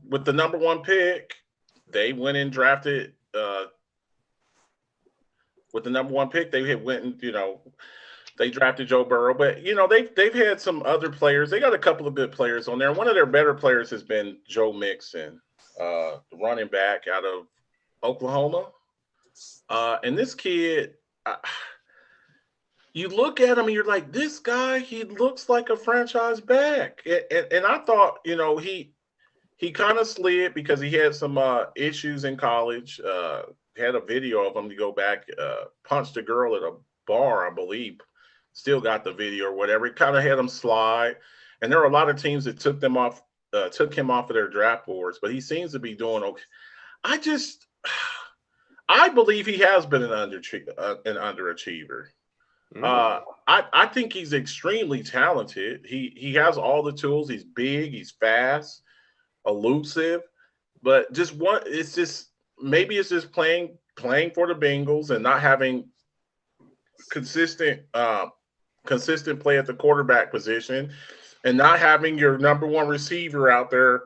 with the number one pick, they went and drafted. With the number one pick, they had went and They drafted Joe Burrow, but they've had some other players. They got a couple of good players on there. One of their better players has been Joe Mixon, the running back out of Oklahoma. And this kid, you look at him and you're like, this guy, he looks like a franchise back. And I thought, he kind of slid because he had some issues in college. Had a video of him to go back, punched a girl at a bar, I believe. Still got the video or whatever. It kind of had him slide. And there are a lot of teams that took him off of their draft boards, but he seems to be doing okay. I believe he has been an underachiever. I think he's extremely talented. He has all the tools. He's big, he's fast, elusive, but maybe it's just playing for the Bengals and not having consistent play at the quarterback position and not having your number one receiver out there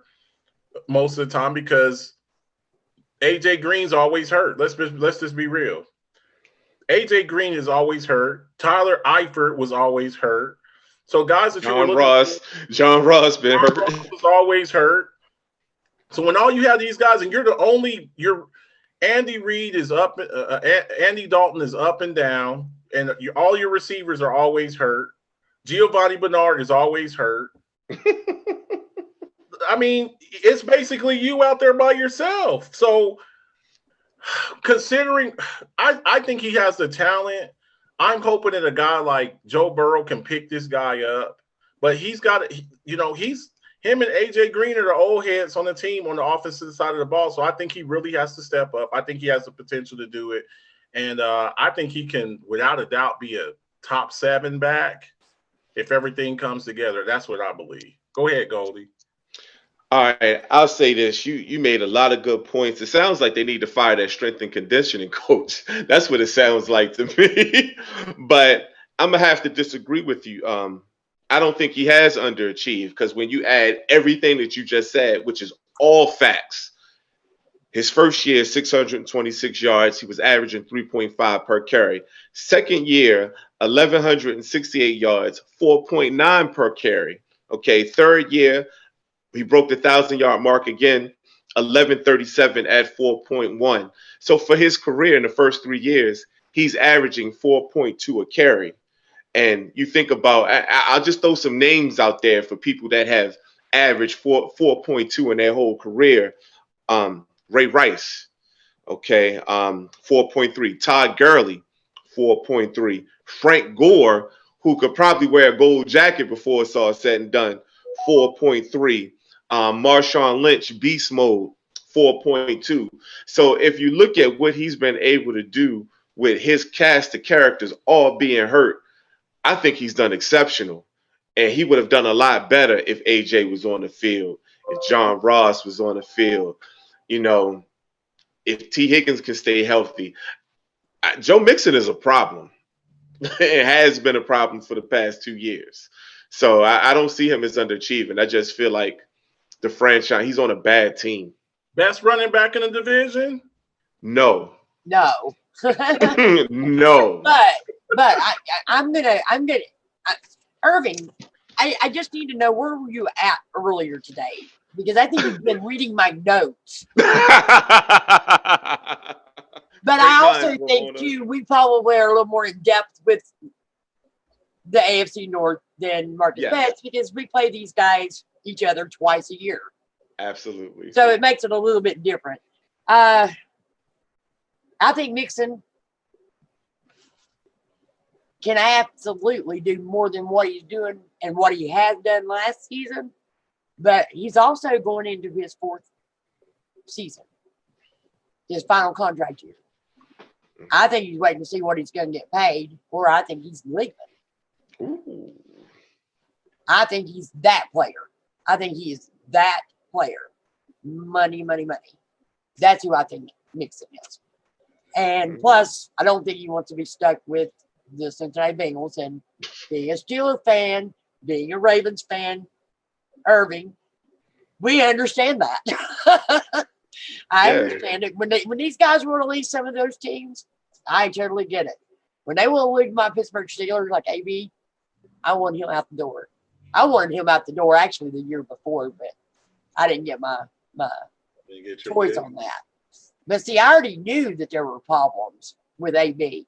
most of the time because AJ Green's always hurt. Let's just be real. AJ Green is always hurt. Tyler Eifert was always hurt. So guys that John Ross been hurt. Was always hurt. So when all you have these guys and you're Andy Reid is up, Andy Dalton is up and down, and all your receivers are always hurt. Giovanni Bernard is always hurt. I mean, it's basically you out there by yourself. So considering, I think he has the talent. I'm hoping that a guy like Joe Burrow can pick this guy up, but he's got him and AJ Green are the old heads on the team on the offensive side of the ball. So I think he really has to step up. I think he has the potential to do it. And I think he can, without a doubt, be a top 7 back if everything comes together. That's what I believe. Go ahead, Goldie. All right, I'll say this. You made a lot of good points. It sounds like they need to fire that strength and conditioning coach. That's what it sounds like to me. But I'm going to have to disagree with you. I don't think he has underachieved because when you add everything that you just said, which is all facts, his first year, 626 yards. He was averaging 3.5 per carry. Second year, 1,168 yards, 4.9 per carry. Okay, third year, he broke the 1,000-yard mark again, 1,137 at 4.1. So for his career in the first 3 years, he's averaging 4.2 a carry. And you think about, I'll just throw some names out there for people that have averaged 4.2 in their whole career. Ray Rice, okay, 4.3. Todd Gurley, 4.3. Frank Gore, who could probably wear a gold jacket before it's all said and done, 4.3. Marshawn Lynch, beast mode, 4.2. So if you look at what he's been able to do with his cast of characters all being hurt, I think he's done exceptional. And he would have done a lot better if AJ was on the field, if John Ross was on the field. If T. Higgins can stay healthy. Joe Mixon is a problem. It has been a problem for the past 2 years. So I don't see him as underachieving. I just feel like the franchise, he's on a bad team. Best running back in the division? No. No. No. But I'm gonna Irving, I just need to know, where were you at earlier today? Because I think you've been reading my notes. But I also think, too, we probably are a little more in depth with the AFC North than Marcus Betts because we play these guys each other twice a year. Absolutely. So it makes it a little bit different. I think Mixon can absolutely do more than what he's doing and what he has done last season. But he's also going into his 4th season, his final contract year. I think he's waiting to see what he's going to get paid, or I think he's leaving. Ooh. I think he's that player. I think he is that player. Money, money, money. That's who I think Mixon is. And plus, I don't think he wants to be stuck with the Cincinnati Bengals. And being a Steelers fan, being a Ravens fan, Irving, we understand that. I understand it. When these guys want to leave some of those teams, I totally get it. When they want to lose my Pittsburgh Steelers like AB, I want him out the door. I wanted him out the door actually the year before, but I didn't get my choice on that. But see, I already knew that there were problems with AB.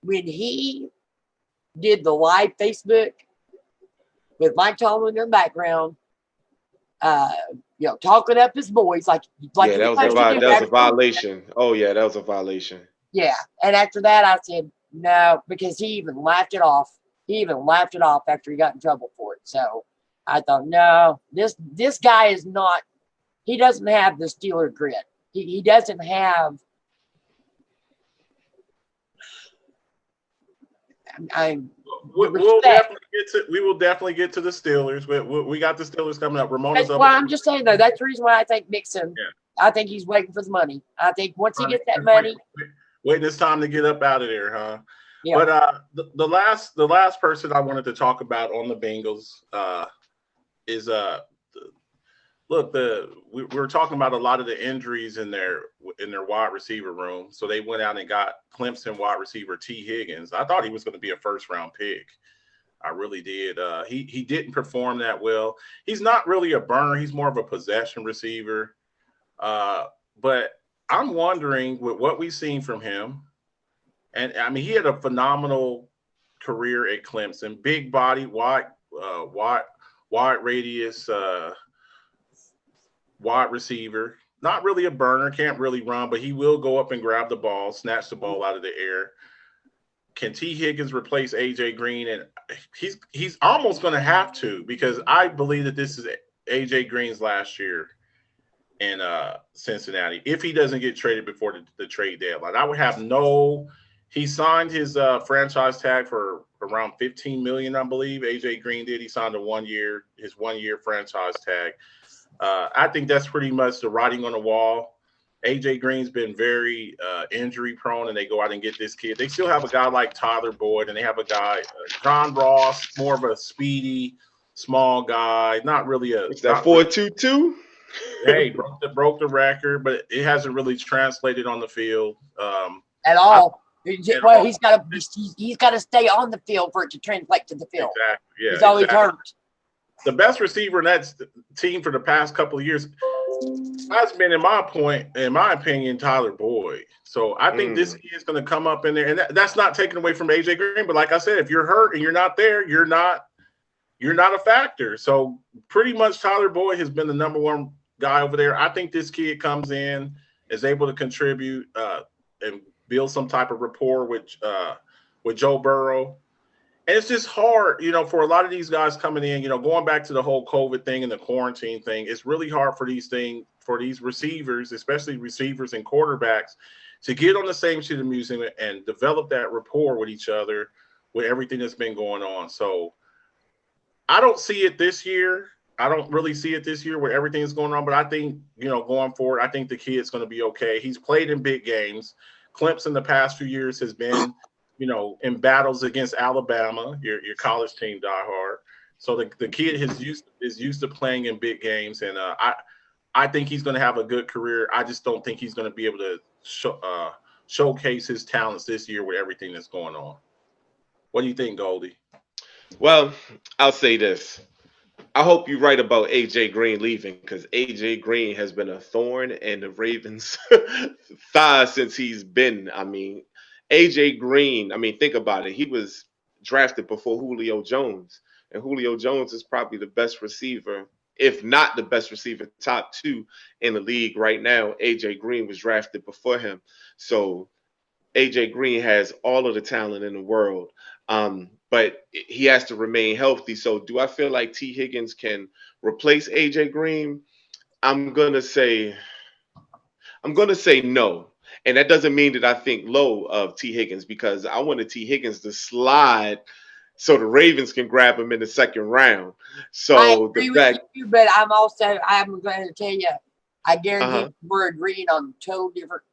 When he did the live Facebook with Mike Tomlin in the background, talking up his boys like yeah, that was a violation. Oh yeah, that was a violation. Yeah, and after that, I said no because he even laughed it off. He even laughed it off after he got in trouble for it. So I thought, no, this guy is not. He doesn't have the Steeler grit. He doesn't have. We will definitely get to the Steelers. We got the Steelers coming up. Ramona's up. Well, I'm just saying though, that's the reason why I think Mixon. Yeah. I think he's waiting for the money. I think once he gets that money, waiting his time to get up out of there, huh? Yeah. But the last person I wanted to talk about on the Bengals is we were talking about a lot of the injuries in their wide receiver room. So they went out and got Clemson wide receiver T. Higgins. I thought he was going to be a first-round pick. I really did. He didn't perform that well. He's not really a burner. He's more of a possession receiver. But I'm wondering with what we've seen from him, and I mean he had a phenomenal career at Clemson. Big body, wide radius. Wide receiver, not really a burner, can't really run, but he will go up and grab the ball, snatch the ball out of the air. Can T. Higgins replace A.J. Green? And he's almost going to have to because I believe that this is A.J. Green's last year in Cincinnati if he doesn't get traded before the trade deadline. I would have he signed his franchise tag for around $15 million, I believe. A.J. Green did. He signed his 1 year franchise tag. I think that's pretty much the writing on the wall. A.J. Green's been very injury prone, and they go out and get this kid. They still have a guy like Tyler Boyd, and they have a guy, John Ross, more of a speedy, small guy. Not really a. Is that 4.22? Hey, broke the record, but it hasn't really translated on the field at all. He's got to stay on the field for it to translate to the field. Exactly. Yeah, he's always hurt. The best receiver in that team for the past couple of years has been, in my opinion, Tyler Boyd. So I think this kid is going to come up in there, and that's not taken away from A.J. Green. But like I said, if you're hurt and you're not there, you're not a factor. So pretty much Tyler Boyd has been the number one guy over there. I think this kid comes in, is able to contribute and build some type of rapport with Joe Burrow. And it's just hard, for a lot of these guys coming in, going back to the whole COVID thing and the quarantine thing, it's really hard for these receivers, especially receivers and quarterbacks, to get on the same sheet of music and develop that rapport with each other with everything that's been going on. So I don't see it this year. I don't really see it this year with everything that's going on. But I think, going forward, I think the kid's going to be okay. He's played in big games. Clemson the past few years has been – in battles against Alabama, your college team diehard. So the kid is used to playing in big games, and I think he's going to have a good career. I just don't think he's going to be able to showcase his talents this year with everything that's going on. What do you think, Goldie? Well, I'll say this. I hope you're right about A.J. Green leaving because A.J. Green has been a thorn in the Ravens' thigh since he's been. I mean, A.J. Green, think about it. He was drafted before Julio Jones, and Julio Jones is probably the best receiver, if not the best receiver, top two in the league right now. A.J. Green was drafted before him. So A.J. Green has all of the talent in the world, but he has to remain healthy. So do I feel like T. Higgins can replace A.J. Green? I'm going to say no. And that doesn't mean that I think low of T. Higgins because I wanted T. Higgins to slide so the Ravens can grab him in the second round. So I agree with you, but I'm going to tell you, I guarantee we're agreeing on total different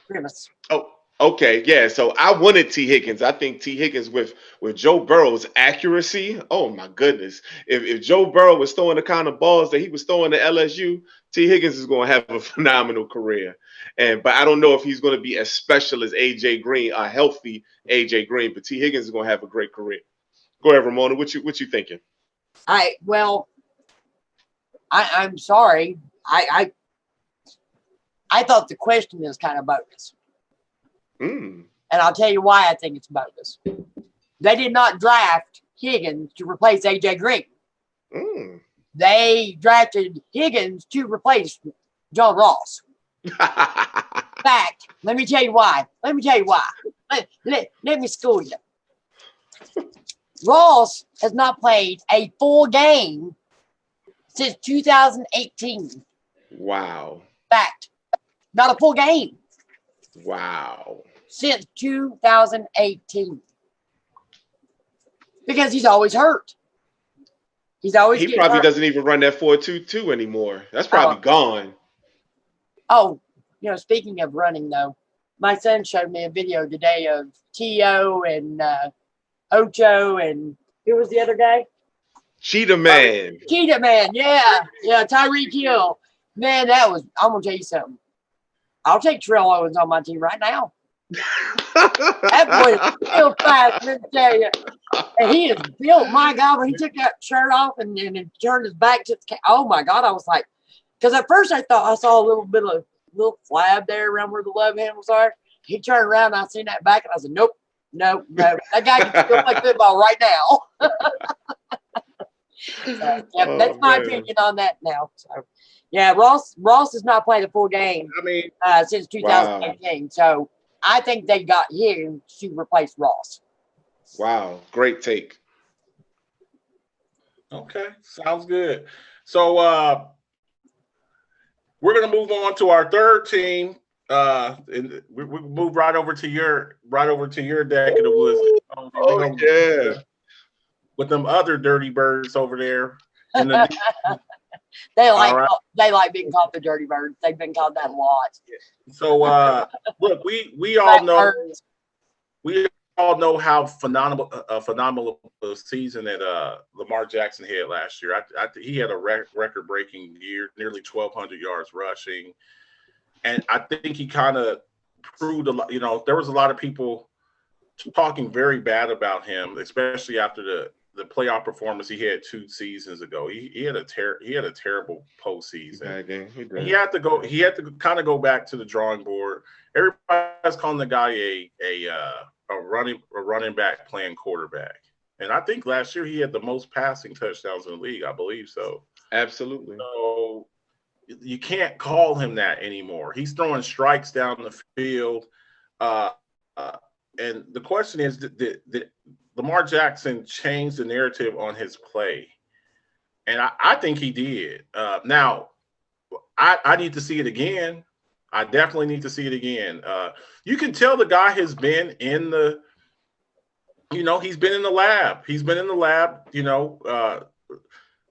premise. Oh, okay. Yeah. So I wanted T. Higgins. I think T. Higgins with Joe Burrow's accuracy. Oh my goodness. If Joe Burrow was throwing the kind of balls that he was throwing to LSU, T. Higgins is going to have a phenomenal career. But I don't know if he's going to be as special as AJ Green, a healthy AJ Green. But T. Higgins is going to have a great career. Go ahead, Ramona. What you thinking? I'm sorry. I thought the question is kind of bogus. Mm. And I'll tell you why I think it's bogus. They did not draft Higgins to replace AJ Green. Mm. They drafted Higgins to replace John Ross. Fact. Let me tell you why. Let me school you. Ross has not played a full game since 2018. Wow. Fact. Not a full game. Wow. Since 2018. Because he's always hurt. He probably hurt. Doesn't even run that 4.22 anymore. That's probably gone. Oh, speaking of running though, my son showed me a video today of T.O. and Ocho and who was the other guy? Cheetah Man. Cheetah Man, yeah, Tyreek Hill. Man, I'm gonna tell you something. I'll take Terrell Owens on my team right now. That boy is real fast, let me tell you. And he is built, my God, when he took that shirt off and turned his back to the oh my God, I was like, because at first I thought I saw a little flab there around where the love handles are. He turned around and I seen that back and I said, nope. That guy can still play football right now. That's my opinion on that now. So, yeah, Ross has not played a full game since 2018. Wow. So I think they got him to replace Ross. Wow, great take. Okay, sounds good. So we're gonna move on to our third team. And we move right over to your neck of the woods. Yeah, with them other dirty birds over there. They like being called the dirty birds. They've been called that a lot. So look, we all know how phenomenal a season that Lamar Jackson had last year. He had a record-breaking year, nearly 1,200 yards rushing. And I think he kind of proved a lot. There was a lot of people talking very bad about him, especially after the playoff performance he had 2 seasons ago. He had a terrible postseason. He had to kind of go back to the drawing board. Everybody's calling the guy a running back playing quarterback. And I think last year he had the most passing touchdowns in the league. I believe so. Absolutely. So you can't call him that anymore. He's throwing strikes down the field. And the question is, did Lamar Jackson change the narrative on his play? And I think he did. Now, I need to see it again. I definitely need to see it again. You can tell the guy has been in the, he's been in the lab. He's been in the lab,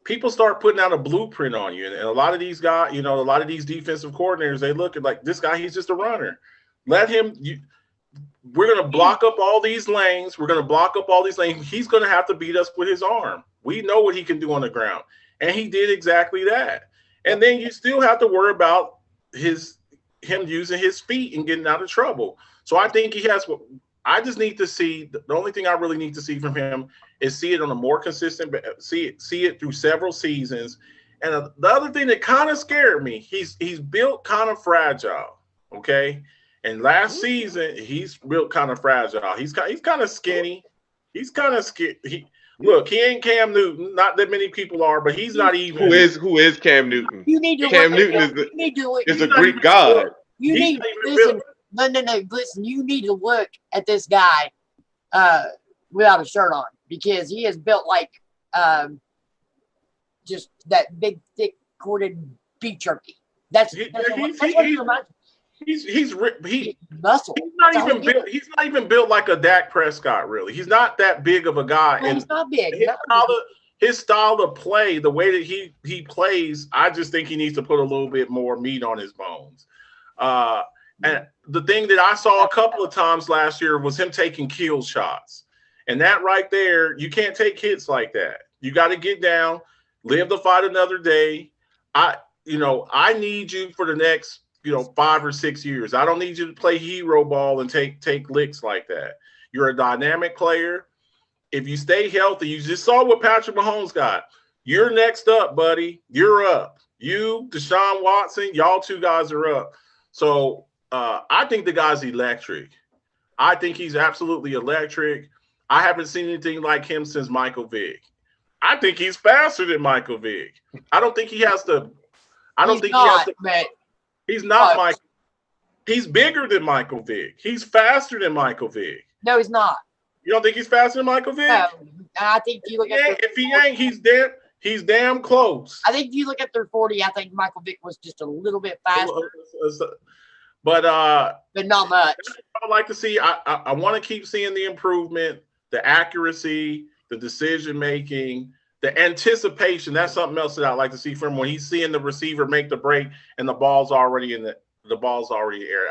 people start putting out a blueprint on you. And a lot of these guys, a lot of these defensive coordinators, they look at like, this guy, he's just a runner. Let him, we're going to block up all these lanes. He's going to have to beat us with his arm. We know what he can do on the ground. And he did exactly that. And then you still have to worry about him using his feet and getting out of trouble. So I think he has what I just need to see. The only thing I really need to see from him is see it on a more consistent, see it through several seasons. And the other thing that kind of scared me, he's built kind of fragile. Okay. And last season, he's built kind of fragile. He's kind of skinny. He's kind of skinny. Look, he ain't Cam Newton. Not that many people are, but he's not even. Who is Cam Newton? Cam Newton is a Greek god. Listen. Listen, you need to look at this guy without a shirt on, because he is built like just that big, thick, corded beef jerky. That's what he reminds me. He's muscle. He's not even built like a Dak Prescott. Really, he's not that big of a guy. No, he's not big. His style of play, the way that he plays, I just think he needs to put a little bit more meat on his bones. And the thing that I saw a couple of times last year was him taking kill shots, and that right there, you can't take hits like that. You got to get down, live the fight another day. I need you for the next 5 or 6 years. I don't need you to play hero ball and take licks like that. You're a dynamic player. If you stay healthy, you just saw what Patrick Mahomes got. You're next up, buddy. You're up. You, Deshaun Watson, y'all two guys are up. So I think the guy's electric. I think he's absolutely electric. I haven't seen anything like him since Michael Vick. I think he's faster than Michael Vick. I don't think he has to. I don't think he has to. He's not Michael. He's bigger than Michael Vick. He's faster than Michael Vick. No, he's not. You don't think he's faster than Michael Vick? No, I think if you look at if he ain't, he's damn close. I think if you look at their 40, I think Michael Vick was just a little bit faster, but not much. I'd like to see. I want to keep seeing the improvement, the accuracy, the decision making, the anticipation. That's something else that I'd like to see from him when he's seeing the receiver make the break and the ball's already in the ball's already in the air.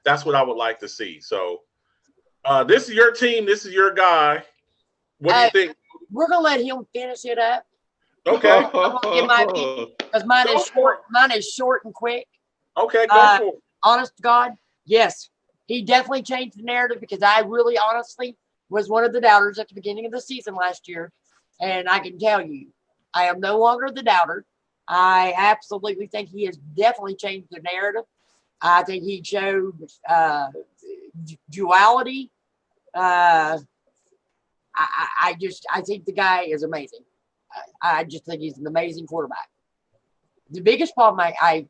That's what I would like to see. So. This is your team. This is your guy. What do you think? We're gonna let him finish it up. Okay. I'm gonna give my opinion because mine is short. Mine is short and quick. Okay, go for it. Honest to God, yes, he definitely changed the narrative because I really, honestly, was one of the doubters at the beginning of the season last year, and I can tell you, I am no longer the doubter. I absolutely think he has definitely changed the narrative. I think he showed duality. I think the guy is amazing. I just think he's an amazing quarterback. The biggest problem I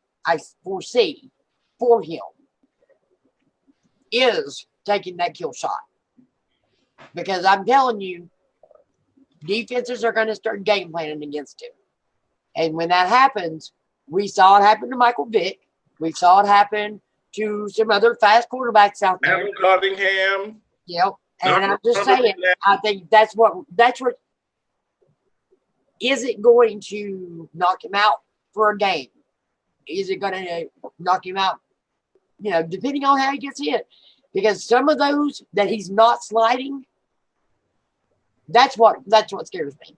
foresee for him is taking that kill shot. Because I'm telling you, defenses are going to start game planning against him. And when that happens, we saw it happen to Michael Vick. We saw it happen to some other fast quarterbacks out there. Adam Cunningham. Yep. And I'm just saying, I think that's what is it going to knock him out for a game? Is it going to knock him out, depending on how he gets hit? Because some of those that he's not sliding, that's what scares me.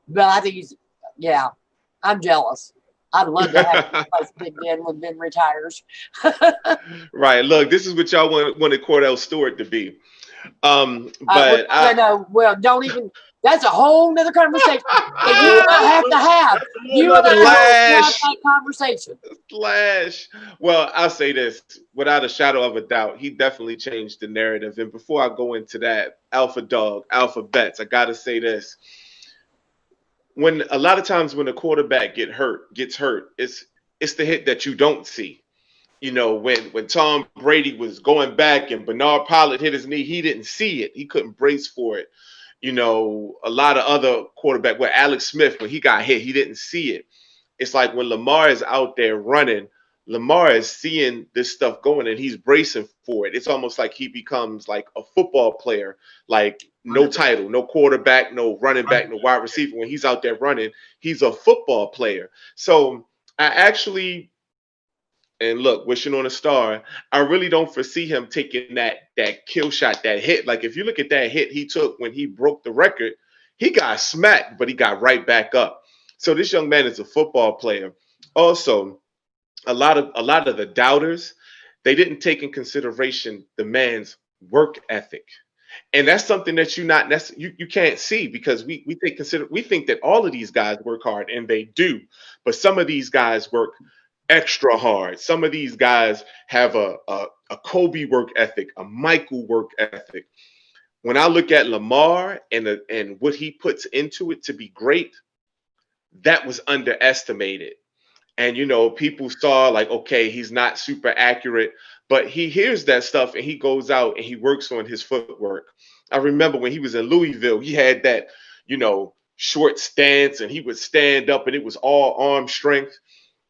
But I think I'm jealous. I'd love to have him replace Big Ben when Ben retires. Right. Look, this is what y'all wanted Cordell Stewart to be. No. Well, don't even. That's a whole nother conversation that you and I have to have. You and I have that conversation. Slash. Well, I'll say this without a shadow of a doubt, he definitely changed the narrative. And before I go into that, Alpha Dog, Alpha Bets, I gotta say this. When a lot of times when a quarterback gets hurt, it's the hit that you don't see. When Tom Brady was going back and Bernard Pollard hit his knee, he didn't see it. He couldn't brace for it. A lot of other quarterback, Alex Smith, when he got hit, he didn't see it. It's like when Lamar is out there running, Lamar is seeing this stuff going and he's bracing for it. It's almost like he becomes like a football player, like no title, no quarterback, no running back, no wide receiver. When he's out there running, he's a football player. So I actually, and look, wishing on a star, I really don't foresee him taking that kill shot, that hit. Like if you look at that hit he took when he broke the record, he got smacked, but he got right back up. So this young man is a football player. Also, a lot of the doubters, they didn't take in consideration the man's work ethic. And that's something that you can't see because we think that all of these guys work hard, and they do. But some of these guys work extra hard. Some of these guys have a Kobe work ethic, a Michael work ethic. When I look at Lamar and what he puts into it to be great, that was underestimated. And, people saw like, okay, he's not super accurate, but he hears that stuff and he goes out and he works on his footwork. I remember when he was in Louisville, he had that, short stance and he would stand up and it was all arm strength.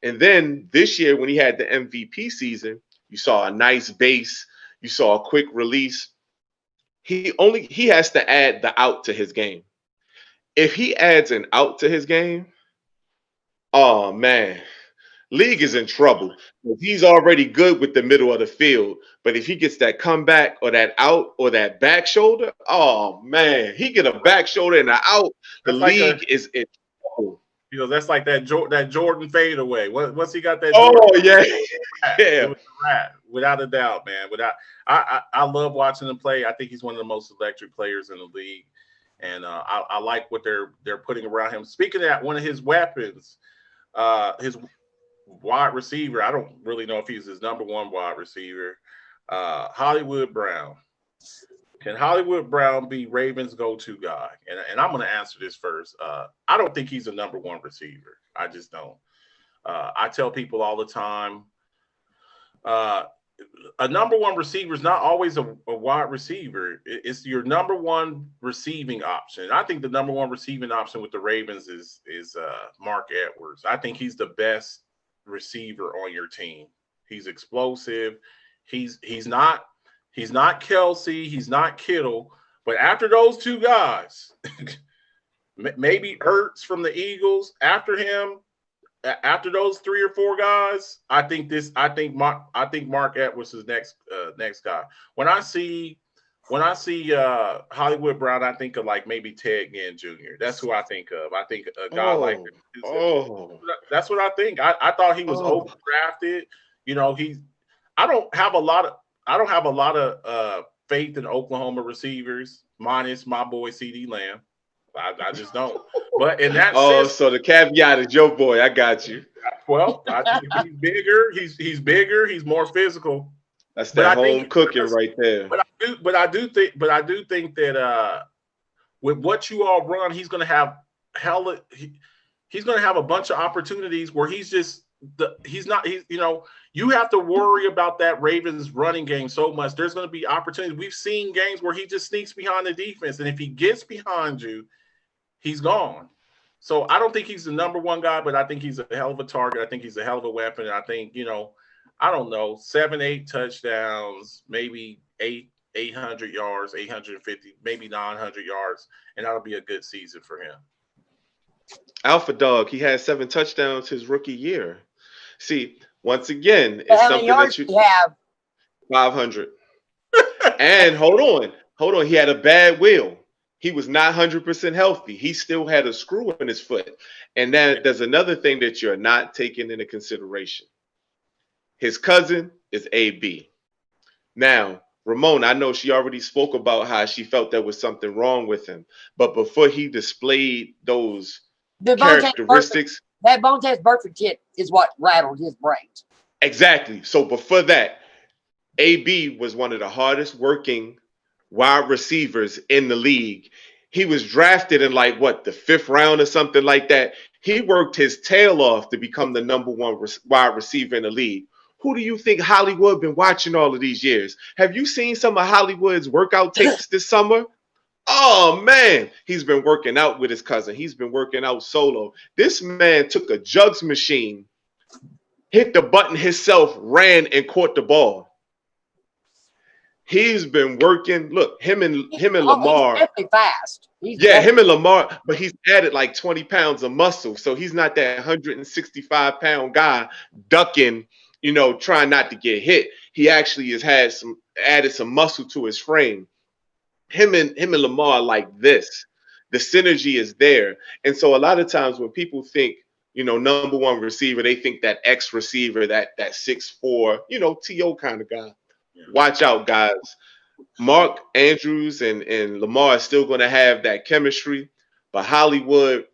And then this year, when he had the MVP season, you saw a nice base, you saw a quick release. He has to add the out to his game. If he adds an out to his game, oh man, league is in trouble. He's already good with the middle of the field, but if he gets that comeback or that out or that back shoulder, oh man, he get a back shoulder and an out, the league is in trouble. That's like that Jordan fadeaway. What's he got that? Oh Jordan yeah, it was a rat, without a doubt, man. I love watching him play. I think he's one of the most electric players in the league, and I like what they're putting around him. Speaking of that, one of his weapons, his wide receiver. I don't really know if he's his number one wide receiver. Hollywood Brown. Can Hollywood Brown be Ravens' go-to guy? And I'm going to answer this first. I don't think he's a number one receiver. I just don't. I tell people all the time, a number one receiver is not always a wide receiver. It's your number one receiving option. I think the number one receiving option with the Ravens is Mark Edwards. I think he's the best receiver on your team. He's explosive. He's not Kelsey. He's not Kittle. But after those two guys, maybe Ertz from the Eagles. After him, after those three or four guys, I think Mark Edwards is next guy. When I see Hollywood Brown, I think of like maybe Ted Ginn Jr. That's who I think of. I think a guy like that. That's what I think. I thought he was overdrafted. I don't have a lot of faith in Oklahoma receivers, minus my boy CD Lamb. I just don't. But in that sense, so the caveat is your boy. I got you. Well, I think he's bigger. He's bigger. He's more physical. That's that home cooking right there. But I do think that with what you all run, he's going to have he's going to have a bunch of opportunities where you have to worry about that Ravens running game so much. There's going to be opportunities. We've seen games where he just sneaks behind the defense, and if he gets behind you, he's gone. So I don't think he's the number one guy, but I think he's a hell of a target. I think he's a hell of a weapon. I think, I don't know, 7-8 touchdowns, maybe 800 yards, 850, maybe 900 yards, and that'll be a good season for him. Alpha Dog, he had 7 touchdowns his rookie year. See, once again, it's something that you have 500. And hold on, he had a bad wheel. He was not 100% healthy. He still had a screw in his foot. And then there's another thing that you're not taking into consideration. His cousin is AB. Now, Ramon, I know she already spoke about how she felt there was something wrong with him. But before he displayed those characteristics. That bone test Burford kit is what rattled his brains. Exactly. So before that, AB was one of the hardest working wide receivers in the league. He was drafted in the 5th round or something like that. He worked his tail off to become the number one wide receiver in the league. Who do you think Hollywood been watching all of these years? Have you seen some of Hollywood's workout tapes this summer? Oh, man, he's been working out with his cousin. He's been working out solo. This man took a jugs machine, hit the button himself, ran and caught the ball. He's been working. Look, him and Lamar. He's definitely fast. Him and Lamar, but he's added 20 pounds of muscle. So he's not that 165-pound guy ducking, trying not to get hit. He actually has added some muscle to his frame. Him and Lamar like this. The synergy is there. And so a lot of times when people think, number one receiver, they think that X receiver, that 6'4", T.O. kind of guy. Watch out, guys. Mark Andrews and Lamar are still going to have that chemistry. But Hollywood,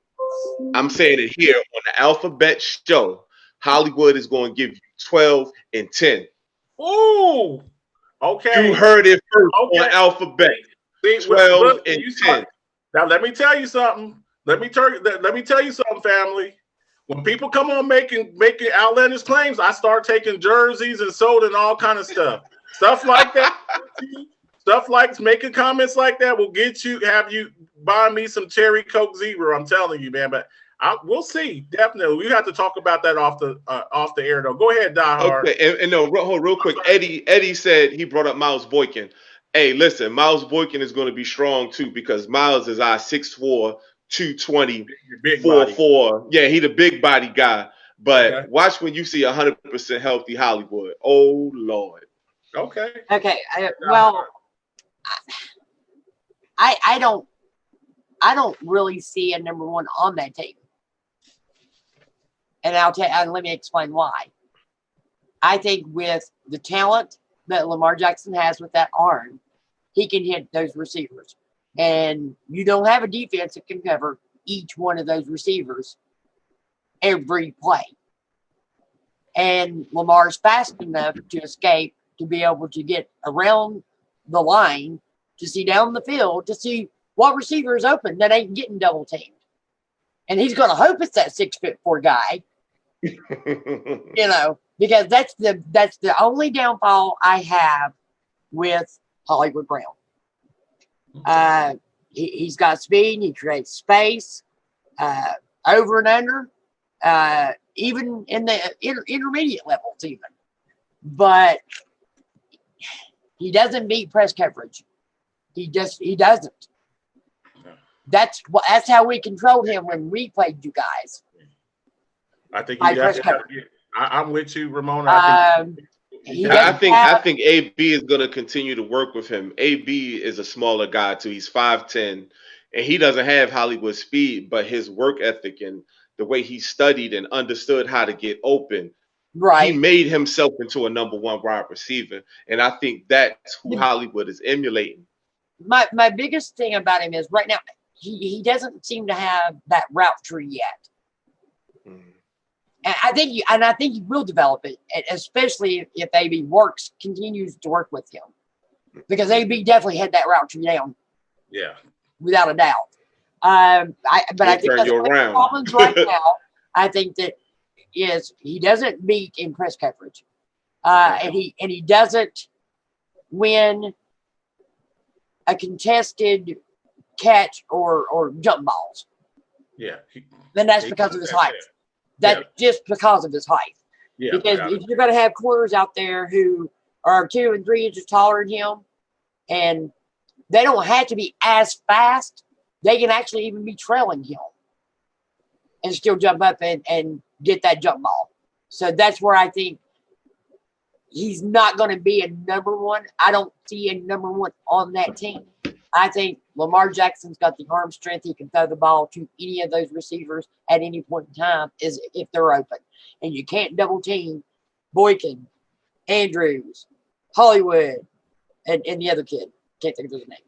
I'm saying it here on the Alphabet Show, Hollywood is going to give you 12 and 10. Ooh, okay. You heard it first on Alphabet. 12 and 10. Now let me tell you something. Let me tell you something, family. When people come on making outlandish claims, I start taking jerseys and soda and all kind of stuff. Stuff like that. Stuff like making comments like that will have you buy me some Cherry Coke Zero. I'm telling you, man. But we'll see. Definitely, we have to talk about that off the air, though. Go ahead, Die Hard. Okay, and no, real quick. Eddie said he brought up Miles Boykin. Hey, listen, Miles Boykin is going to be strong too because Miles is our 6'4", 220, 4'4". Yeah, he the big body guy. But watch when you see 100% healthy Hollywood. Oh Lord. Okay. I don't really see a number one on that team. And let me explain why. I think with the talent that Lamar Jackson has with that arm, he can hit those receivers. And you don't have a defense that can cover each one of those receivers every play. And Lamar's fast enough to escape, to be able to get around the line, to see down the field, to see what receiver is open that ain't getting double teamed. And he's going to hope it's that 6'4" guy, because that's the only downfall I have with Hollywood Brown. He's got speed. He creates space, over and under, even in the intermediate levels, even. But he doesn't beat press coverage. He doesn't. That's how we controlled him when we played you guys. I think you definitely. I'm with you, Ramona. I think AB is going to continue to work with him. AB is a smaller guy too. He's 5'10", and he doesn't have Hollywood speed, but his work ethic and the way he studied and understood how to get open, right? He made himself into a number one wide receiver, and I think that's who Hollywood is emulating. My biggest thing about him is right now he doesn't seem to have that route tree yet. And I think he will develop it, especially if AB continues to work with him, because AB definitely had that route tree down. Yeah, without a doubt. I think that's the problems right now. I think that is he doesn't beat in press coverage, and he doesn't win a contested catch or jump balls. Yeah, then that's because of his height. That's just because of his height. Yeah, because if you're going to have corners out there who are 2 and 3 inches taller than him, and they don't have to be as fast, they can actually even be trailing him and still jump up and get that jump ball. So that's where I think he's not going to be a number one. I don't see a number one on that team. I think Lamar Jackson's got the arm strength. He can throw the ball to any of those receivers at any point in time if they're open. And you can't double team Boykin, Andrews, Hollywood, and the other kid. Can't think of his name.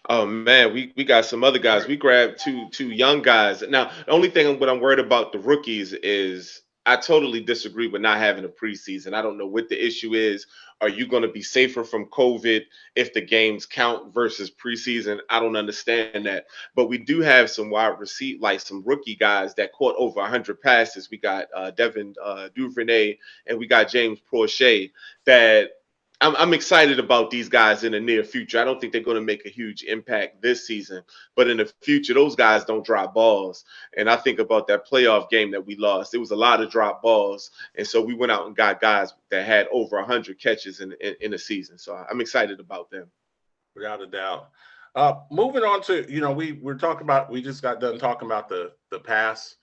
Oh man, we got some other guys. We grabbed two young guys. Now, the only thing what I'm worried about the rookies is I totally disagree with not having a preseason. I don't know what the issue is. Are you going to be safer from COVID if the games count versus preseason? I don't understand that. But we do have some some rookie guys that caught over 100 passes. We got Devin Duvernay and we got James Prochet that I'm excited about these guys in the near future. I don't think they're going to make a huge impact this season, but in the future, those guys don't drop balls. And I think about that playoff game that we lost. It was a lot of drop balls. And so we went out and got guys that had over 100 catches in a season. So I'm excited about them. Without a doubt. Moving on to, we just got done talking about the pass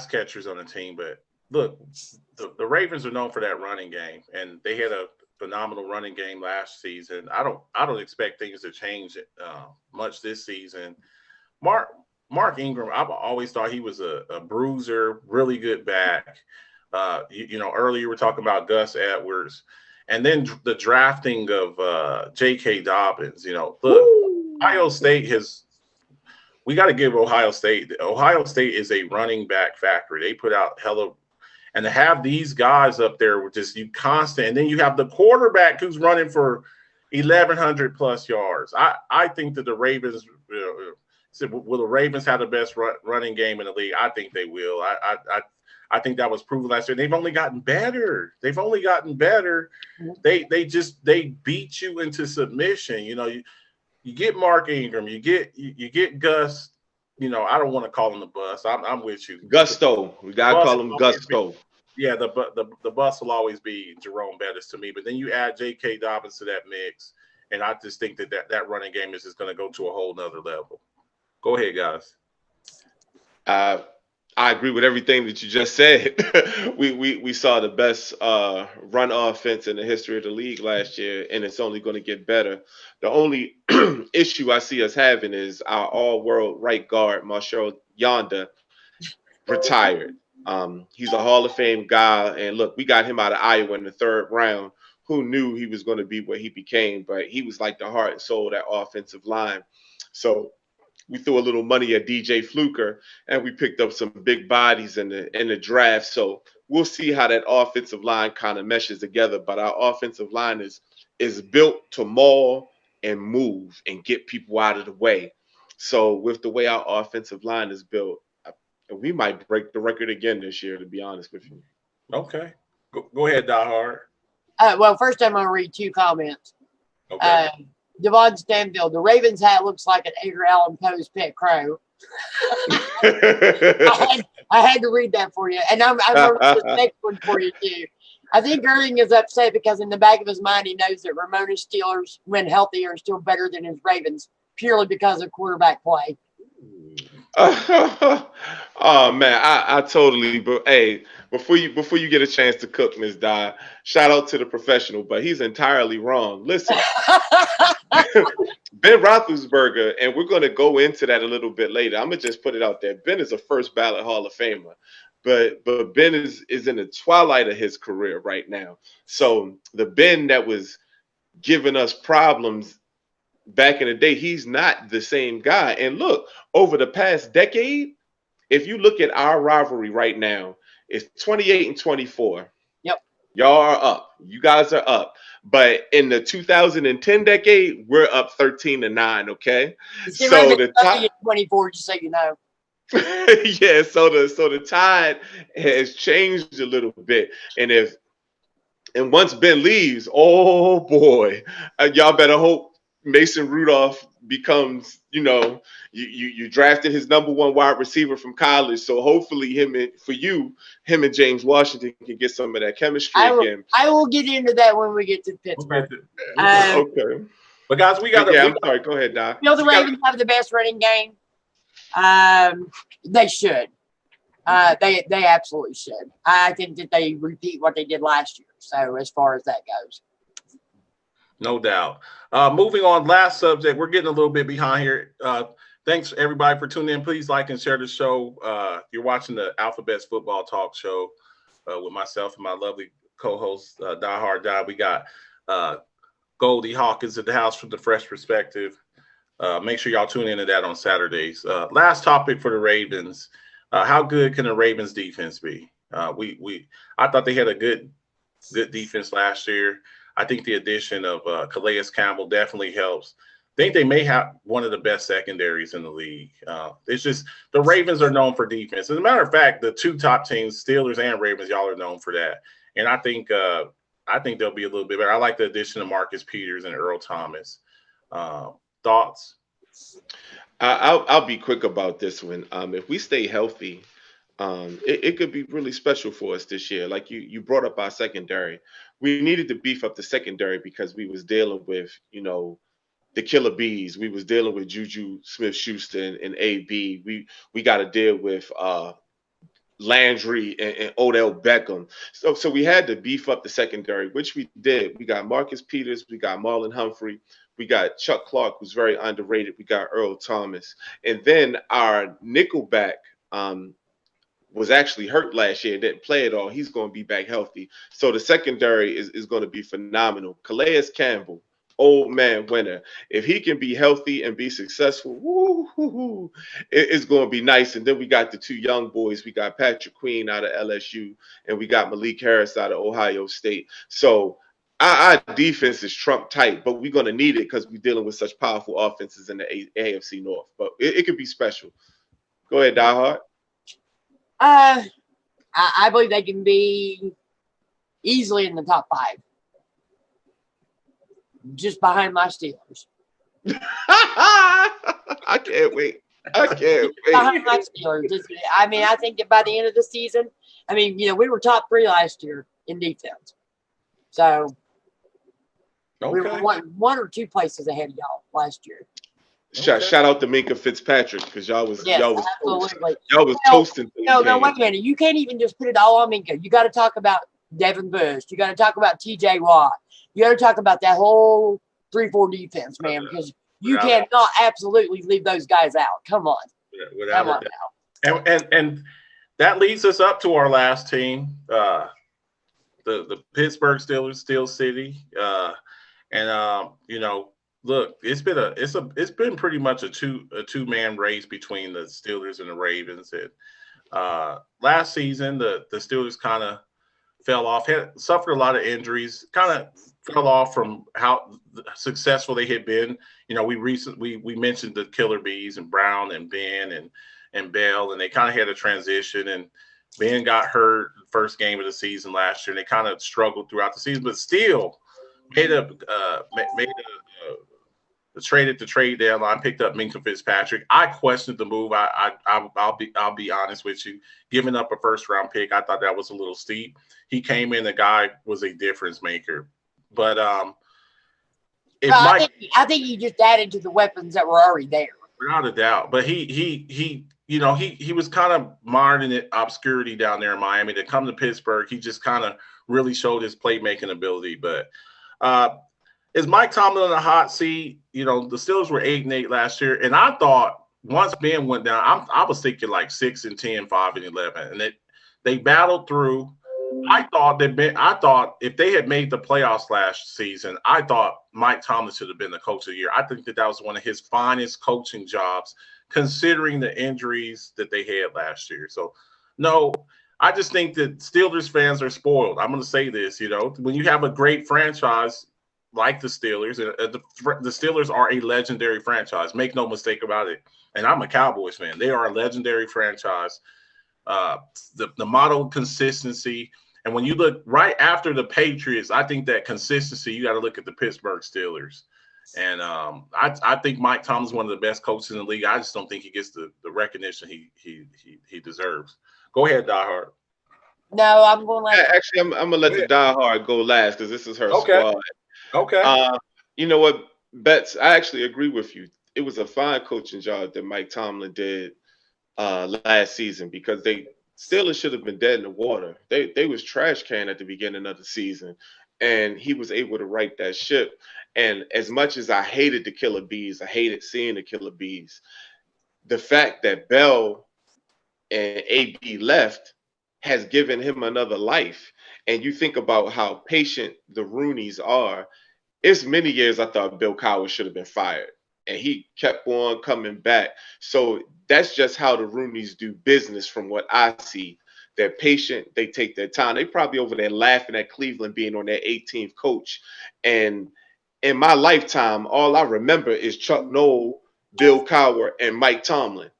catchers on the team, but look, the Ravens are known for that running game, and they had a phenomenal running game last season. I don't expect things to change much this season. Mark Ingram, I've always thought he was a bruiser, really good back. Earlier we're talking about Gus Edwards, and then the drafting of J.K. Dobbins. Look, Ohio State we got to give Ohio State. Ohio State is a running back factory. They put out and to have these guys up there with just you constant, and then you have the quarterback who's running for 1,100 plus yards. I think that the Ravens will the Ravens have the best running game in the league? I think they will. I think that was proven last year. They've only gotten better. They beat you into submission. You get Mark Ingram, you get Gus. I don't want to call him the bus. I'm with you. Gusto. We got to call him Gusto. Yeah, the bus will always be Jerome Bettis to me. But then you add J.K. Dobbins to that mix, and I just think that running game is just going to go to a whole nother level. Go ahead, guys. I agree with everything that you just said. we saw the best run offense in the history of the league last year, and it's only going to get better. The only issue I see us having is our all-world right guard, Marshall Yonder. retired. He's a Hall of Fame guy, and look, we got him out of Iowa in the 3rd round. Who knew he was going to be what he became? But he was like the heart and soul of that offensive line. So we threw a little money at DJ Fluker, and we picked up some big bodies in the draft. So we'll see how that offensive line kind of meshes together. But our offensive line is built to maul and move and get people out of the way. So with the way our offensive line is built, we might break the record again this year, to be honest with you. Okay. Go ahead, Die Hard. Well, first I'm going to read 2 comments. Okay. Devon Stanfield, the Ravens hat looks like an Edgar Allan Poe's pet crow. I had to read that for you. And I wrote the next one for you, too. I think Irving is upset because in the back of his mind, he knows that Ramona's Steelers, when healthy, are still better than his Ravens, purely because of quarterback play. Oh man, I totally. But hey, before you get a chance to cook, Miss Di, shout out to the professional, but he's entirely wrong. Listen, Ben Roethlisberger, and we're going to go into that a little bit later. I'm gonna just put it out there. Ben is a first ballot Hall of Famer, but Ben is in the twilight of his career right now. So the Ben that was giving us problems back in the day, he's not the same guy. And look, over the past decade, if you look at our rivalry right now, it's 28-24. Yep. Y'all are up. You guys are up. But in the 2010 decade, we're up 13-9, okay? So the top 24, just so you know. Yeah, so the tide has changed a little bit. And once Ben leaves, oh boy, y'all better hope Mason Rudolph becomes, you drafted his number 1 wide receiver from college. So hopefully him and James Washington can get some of that chemistry again. I will get into that when we get to Pittsburgh. Okay. But guys, we got I'm sorry. Go ahead, Doc. The Ravens have the best running game. They should. They absolutely should. I think that they repeat what they did last year. So as far as that goes. No doubt. Moving on, last subject. We're getting a little bit behind here. Thanks, everybody, for tuning in. Please like and share the show. You're watching the Alphabets Football Talk Show with myself and my lovely co-host, Die Hard Die. We got Goldie Hawkins at the house from the Fresh Perspective. Make sure y'all tune into that on Saturdays. Last topic for the Ravens. How good can the Ravens defense be? I thought they had a good defense last year. I think the addition of Calais Campbell definitely helps. I think they may have one of the best secondaries in the league. It's just the Ravens are known for defense. As a matter of fact, the 2 top teams, Steelers and Ravens, y'all are known for that. And I think they'll be a little bit better. I like the addition of Marcus Peters and Earl Thomas. Thoughts? I'll be quick about this one. If we stay healthy, it could be really special for us this year. Like you brought up our secondary. We needed to beef up the secondary because we was dealing with, the killer bees. We was dealing with Juju Smith-Schuster and AB. We got to deal with Landry and Odell Beckham. So we had to beef up the secondary, which we did. We got Marcus Peters. We got Marlon Humphrey. We got Chuck Clark, who's very underrated. We got Earl Thomas. And then our nickelback was actually hurt last year, didn't play at all. He's going to be back healthy. So the secondary is going to be phenomenal. Calais Campbell, old man winner. If he can be healthy and be successful, it's going to be nice. And then we got the 2 young boys. We got Patrick Queen out of LSU, and we got Malik Harris out of Ohio State. So our defense is trump tight, but we're going to need it because we're dealing with such powerful offenses in the AFC North. But it could be special. Go ahead, Die Hard. I believe they can be easily in the top 5. Just behind my Steelers. I can't wait. Behind my Steelers. I think that by the end of the season, we were top 3 last year in defense. So we were one or 2 places ahead of y'all last year. Shout out to Minka Fitzpatrick because y'all was toasting. No, wait a minute. You can't even just put it all on Minka. You got to talk about Devin Bush. You got to talk about T.J. Watt. You got to talk about that whole 3-4 defense, man, because you cannot absolutely leave those guys out. Come on. Without a doubt. And that leads us up to our last team, the Pittsburgh Steelers, Steel City, look, it's been pretty much a two-man race between the Steelers and the Ravens. And last season, the Steelers kind of fell off, had suffered a lot of injuries, kind of fell off from how successful they had been. We mentioned the Killer Bees and Brown and Ben and Bell, and they kind of had a transition. And Ben got hurt the first game of the season last year, and they kind of struggled throughout the season, but still trade at the trade deadline, picked up Minka Fitzpatrick. I questioned the move. I'll be honest with you. Giving up a first round pick, I thought that was a little steep. He came in, the guy was a difference maker. But I think he just added to the weapons that were already there. Without a doubt. But he was kind of mired in obscurity down there in Miami. To come to Pittsburgh, he just kind of really showed his playmaking ability. But is Mike Tomlin on the hot seat? The Steelers were 8-8 last year, and I thought once Ben went down, I was thinking like 6-10, 5-11, and they battled through. I thought if they had made the playoffs last season, I thought Mike Tomlin should have been the coach of the year. I think that was one of his finest coaching jobs, considering the injuries that they had last year. So, no, I just think that Steelers fans are spoiled. I'm going to say this, when you have a great franchise like the Steelers, the Steelers are a legendary franchise. Make no mistake about it. And I'm a Cowboys fan. They are a legendary franchise. The model of consistency. And when you look right after the Patriots, I think that consistency, you got to look at the Pittsburgh Steelers. And I think Mike Tomlin's one of the best coaches in the league. I just don't think he gets the recognition he deserves. Go ahead, Die Hard. No, I'm going to actually, I'm going to let the Die Hard go last because this is her squad. Okay. You know what, Betts? I actually agree with you. It was a fine coaching job that Mike Tomlin did last season because they Steelers should have been dead in the water. They was trash can at the beginning of the season, and he was able to right that ship. And as much as I hated the Killer Bees, I hated seeing the Killer Bees. The fact that Bell and AB left has given him another life. And you think about how patient the Rooneys are. It's many years I thought Bill Cowher should have been fired, and he kept on coming back. So that's just how the Rooneys do business from what I see. They're patient. They take their time. They probably over there laughing at Cleveland being on their 18th coach. And in my lifetime, all I remember is Chuck Noll, Bill Cowher, and Mike Tomlin.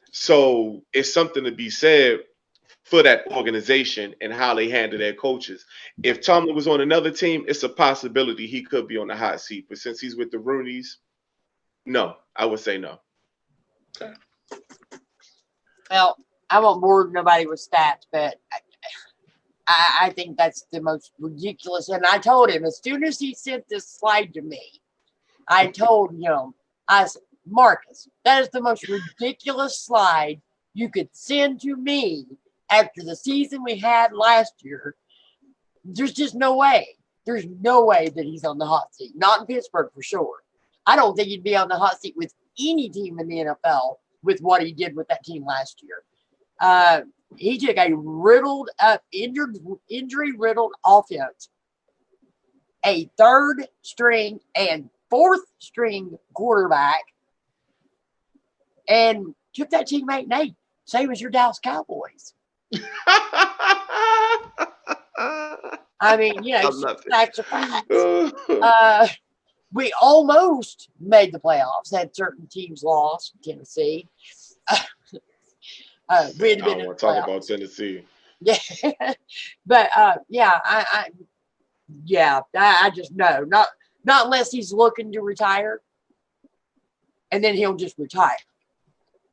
So it's something to be said for that organization and how they handle their coaches. If Tomlin was on another team, it's a possibility he could be on the hot seat. But since he's with the Rooneys, no, I would say no. Okay. Well, I won't bore nobody with stats, but I think that's the most ridiculous. And I told him as soon as he sent this slide to me, I told him, I said, Marcus, that is the most ridiculous slide you could send to me after the season we had last year. There's just no way. There's no way that he's on the hot seat. Not in Pittsburgh for sure. I don't think he'd be on the hot seat with any team in the NFL with what he did with that team last year. He took a riddled up, injury-riddled offense, a third string and fourth string quarterback, and took that team 8-8. Same as your Dallas Cowboys. I mean, facts are facts. We almost made the playoffs. Had certain teams lost. Tennessee. We had been in the playoffs. Talk about Tennessee. Yeah, but I just know not unless he's looking to retire, and then he'll just retire.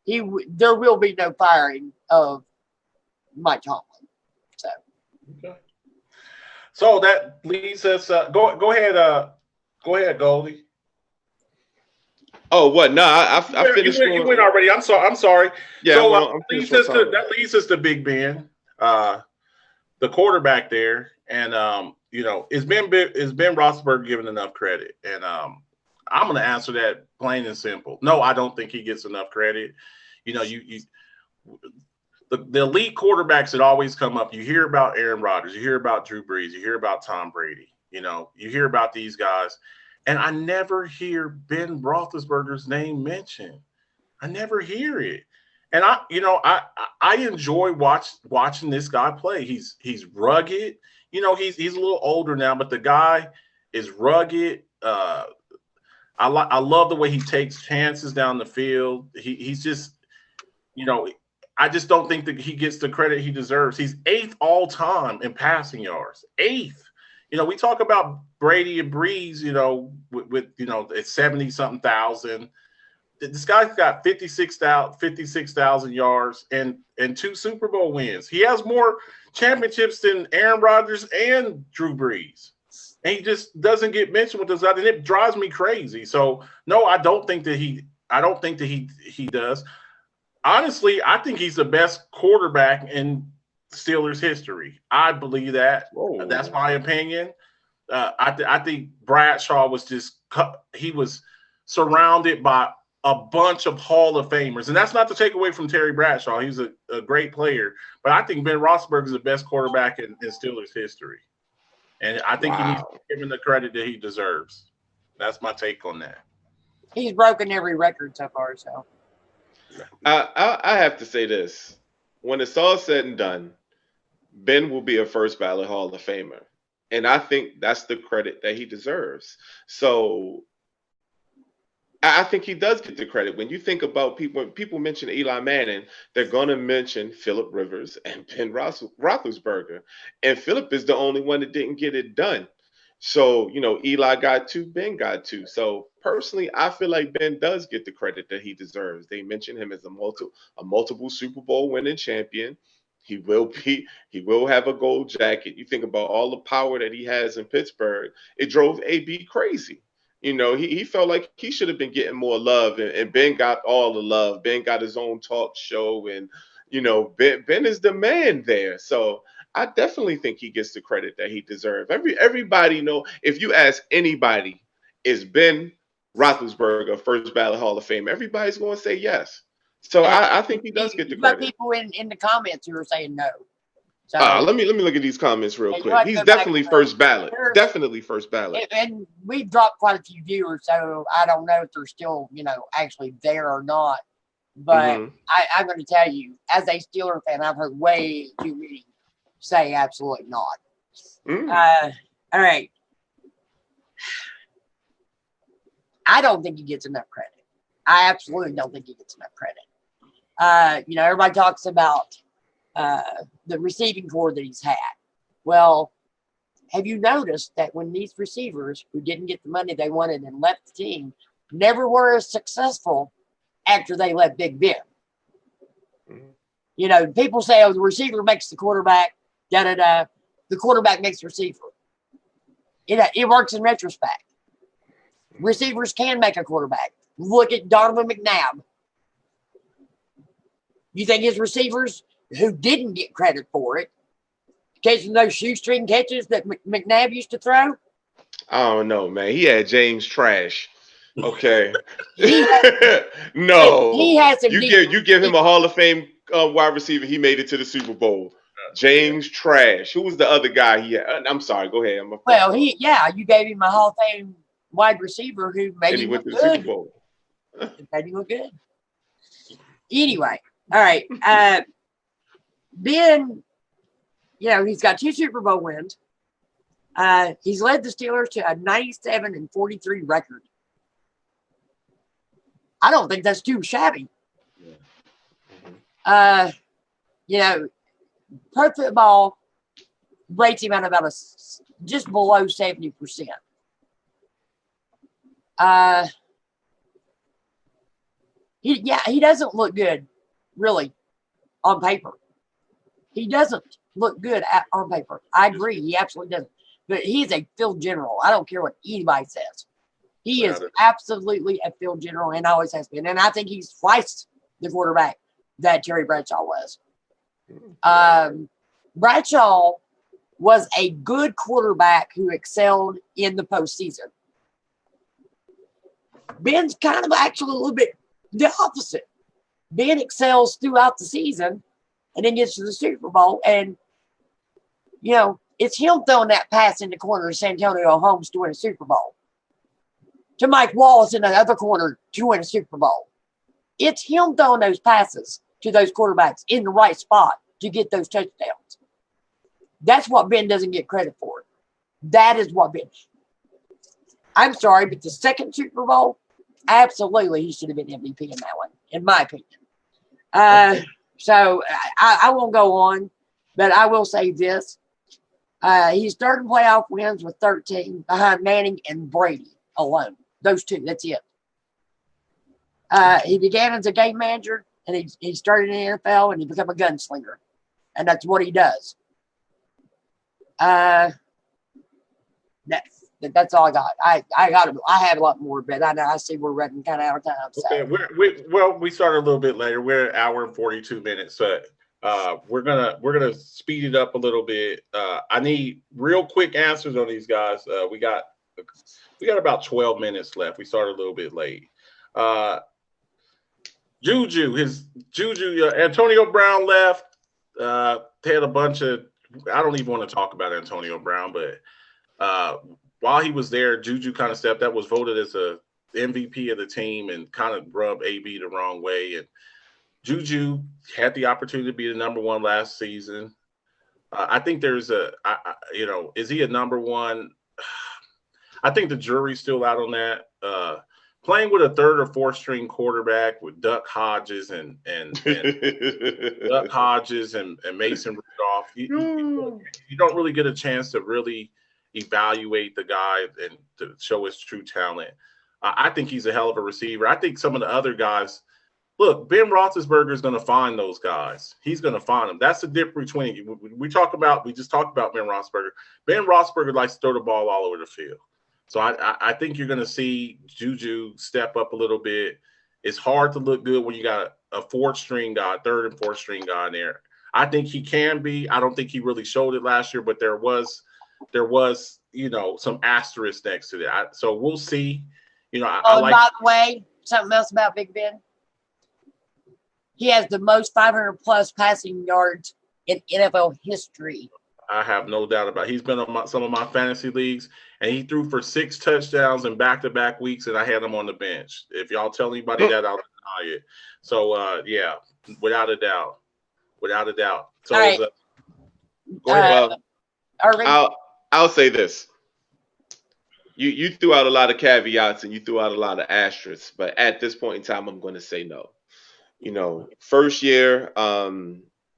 There will be no firing of Mike Tomlin. So, okay. So that leads us. Go ahead, Goldie. Oh, what? No, I finished. You went already. I'm sorry. Yeah, so well, that leads us to Big Ben, the quarterback there, and is Ben Roethlisberger given enough credit? And I'm going to answer that plain and simple. No, I don't think he gets enough credit. the elite quarterbacks that always come up. You hear about Aaron Rodgers, you hear about Drew Brees, you hear about Tom Brady. You know, you hear about these guys, and I never hear Ben Roethlisberger's name mentioned. I never hear it. And I enjoy watching this guy play. He's rugged. You know, he's a little older now, but the guy is rugged. I love the way he takes chances down the field. He's just, you know, I just don't think that he gets the credit he deserves. He's 8th all time in passing yards. 8th. You know, we talk about Brady and Breeze, you know, with you know, it's 70-something thousand. This guy's got 56,000 yards and 2 Super Bowl wins. He has more championships than Aaron Rodgers and Drew Brees. And he just doesn't get mentioned with those guys, and it drives me crazy. So no, I don't think that he does. Honestly, I think he's the best quarterback in Steelers history. I believe that. Whoa. That's my opinion. I think Bradshaw was he was surrounded by a bunch of Hall of Famers. And that's not to take away from Terry Bradshaw. He's a great player. But I think Ben Roethlisberger is the best quarterback in Steelers history. And I think he needs to give him the credit that he deserves. That's my take on that. He's broken every record so far, so. I have to say this. When it's all said and done, Ben will be a first ballot Hall of Famer. And I think that's the credit that he deserves. So I think he does get the credit. When you think about people mention Eli Manning, they're going to mention Phillip Rivers and Ben Roethlisberger. And Phillip is the only one that didn't get it done. So, you know, Eli got 2, Ben got 2. So personally, I feel like Ben does get the credit that he deserves. They mention him as a multiple Super Bowl winning champion. He will have a gold jacket. You think about all the power that he has in Pittsburgh. It drove AB crazy. You know, he felt like he should have been getting more love, and Ben got all the love. Ben got his own talk show, and, you know, Ben is the man there. So I definitely think he gets the credit that he deserves. Everybody know, if you ask anybody, is Ben Roethlisberger first ballot Hall of Fame? Everybody's going to say yes. So I think he does get the credit. People in the comments who are saying no. So let me look at these comments real quick. He's definitely first ballot. Definitely first ballot. And we've dropped quite a few viewers, so I don't know if they're still, you know, actually there or not. But I'm going to tell you, as a Steeler fan, I've heard way too many say absolutely not. All right. I don't think he gets enough credit. I absolutely don't think he gets enough credit. You know, everybody talks about the receiving core that he's had. Well, have you noticed that when these receivers who didn't get the money they wanted and left the team never were as successful after they left Big Ben? You know, people say, oh, the receiver makes the quarterback, the quarterback makes the receiver. It works in retrospect. Receivers can make a quarterback. Look at Donovan McNabb. You think his receivers who didn't get credit for it, catching those shoestring catches that McNabb used to throw? I don't know, man. He had James Trash. Okay. No. He has some you give him a Hall of Fame wide receiver. He made it to the Super Bowl. James Trash. Who was the other guy he had? I'm sorry. Go ahead. You gave him a Hall of Fame wide receiver who made him look good. Super Bowl. Made him look good. Anyway, all right. Ben, you know, he's got 2 Super Bowl wins. He's led the Steelers to a 97-43 record. I don't think that's too shabby. You know, Pro Football rates him at about just below 70%. He doesn't look good, really, on paper. He doesn't look good on paper. I agree. He absolutely doesn't. But he's a field general. I don't care what anybody says. He is absolutely a field general and always has been. And I think he's twice the quarterback that Terry Bradshaw was. Bradshaw was a good quarterback who excelled in the postseason. Ben's kind of actually a little bit the opposite. Ben excels throughout the season and then gets to the Super Bowl. And, you know, it's him throwing that pass in the corner of Santonio Holmes to win a Super Bowl. To Mike Wallace in the other corner to win a Super Bowl. It's him throwing those passes to those quarterbacks in the right spot to get those touchdowns. That's what Ben doesn't get credit for. That is what Ben. I'm sorry, but the second Super Bowl, absolutely, he should have been MVP in that one, in my opinion. So I won't go on, but I will say this. He's third in playoff wins with 13 behind Manning and Brady alone. Those two, that's it. He began as a game manager, and he started in the NFL, and he became a gunslinger. And that's what he does. That's all I got. I have a lot more, but I see we're running kind of out of time. So. Okay, we started a little bit later. We're at an hour and 42 minutes, but we're gonna speed it up a little bit. I need real quick answers on these guys. We got about 12 minutes left. We started a little bit late. Juju, Antonio Brown left. They had a bunch of. I don't even want to talk about Antonio Brown, but while he was there, Juju kind of stepped up, was voted as a MVP of the team, and kind of rubbed AB the wrong way. And Juju had the opportunity to be the number one last season. I think there's is he a number one? I think the jury's still out on that. Playing with a third or fourth string quarterback with Duck Hodges and Duck Hodges and Mason Rudolph, you don't really get a chance to really evaluate the guy and to show his true talent. I think he's a hell of a receiver. I think some of the other guys, look, Ben Roethlisberger is going to find those guys. He's going to find them. That's the difference between we just talked about Ben Roethlisberger. Ben Roethlisberger likes to throw the ball all over the field. So I think you're going to see Juju step up a little bit. It's hard to look good when you got a fourth string guy, third and fourth string guy in there. I think he can be. I don't think he really showed it last year, but there was some asterisk next to that. So we'll see. I like. By the way, something else about Big Ben. He has the most 500 plus passing yards in NFL history. I have no doubt about it. He's been on some of my fantasy leagues, and he threw for 6 touchdowns in back-to-back weeks, and I had him on the bench. If y'all tell anybody that, I'll deny it. So, yeah, without a doubt. Without a doubt. So, all right. Go ahead. I'll say this. You threw out a lot of caveats and you threw out a lot of asterisks, but at this point in time, I'm going to say no. First year,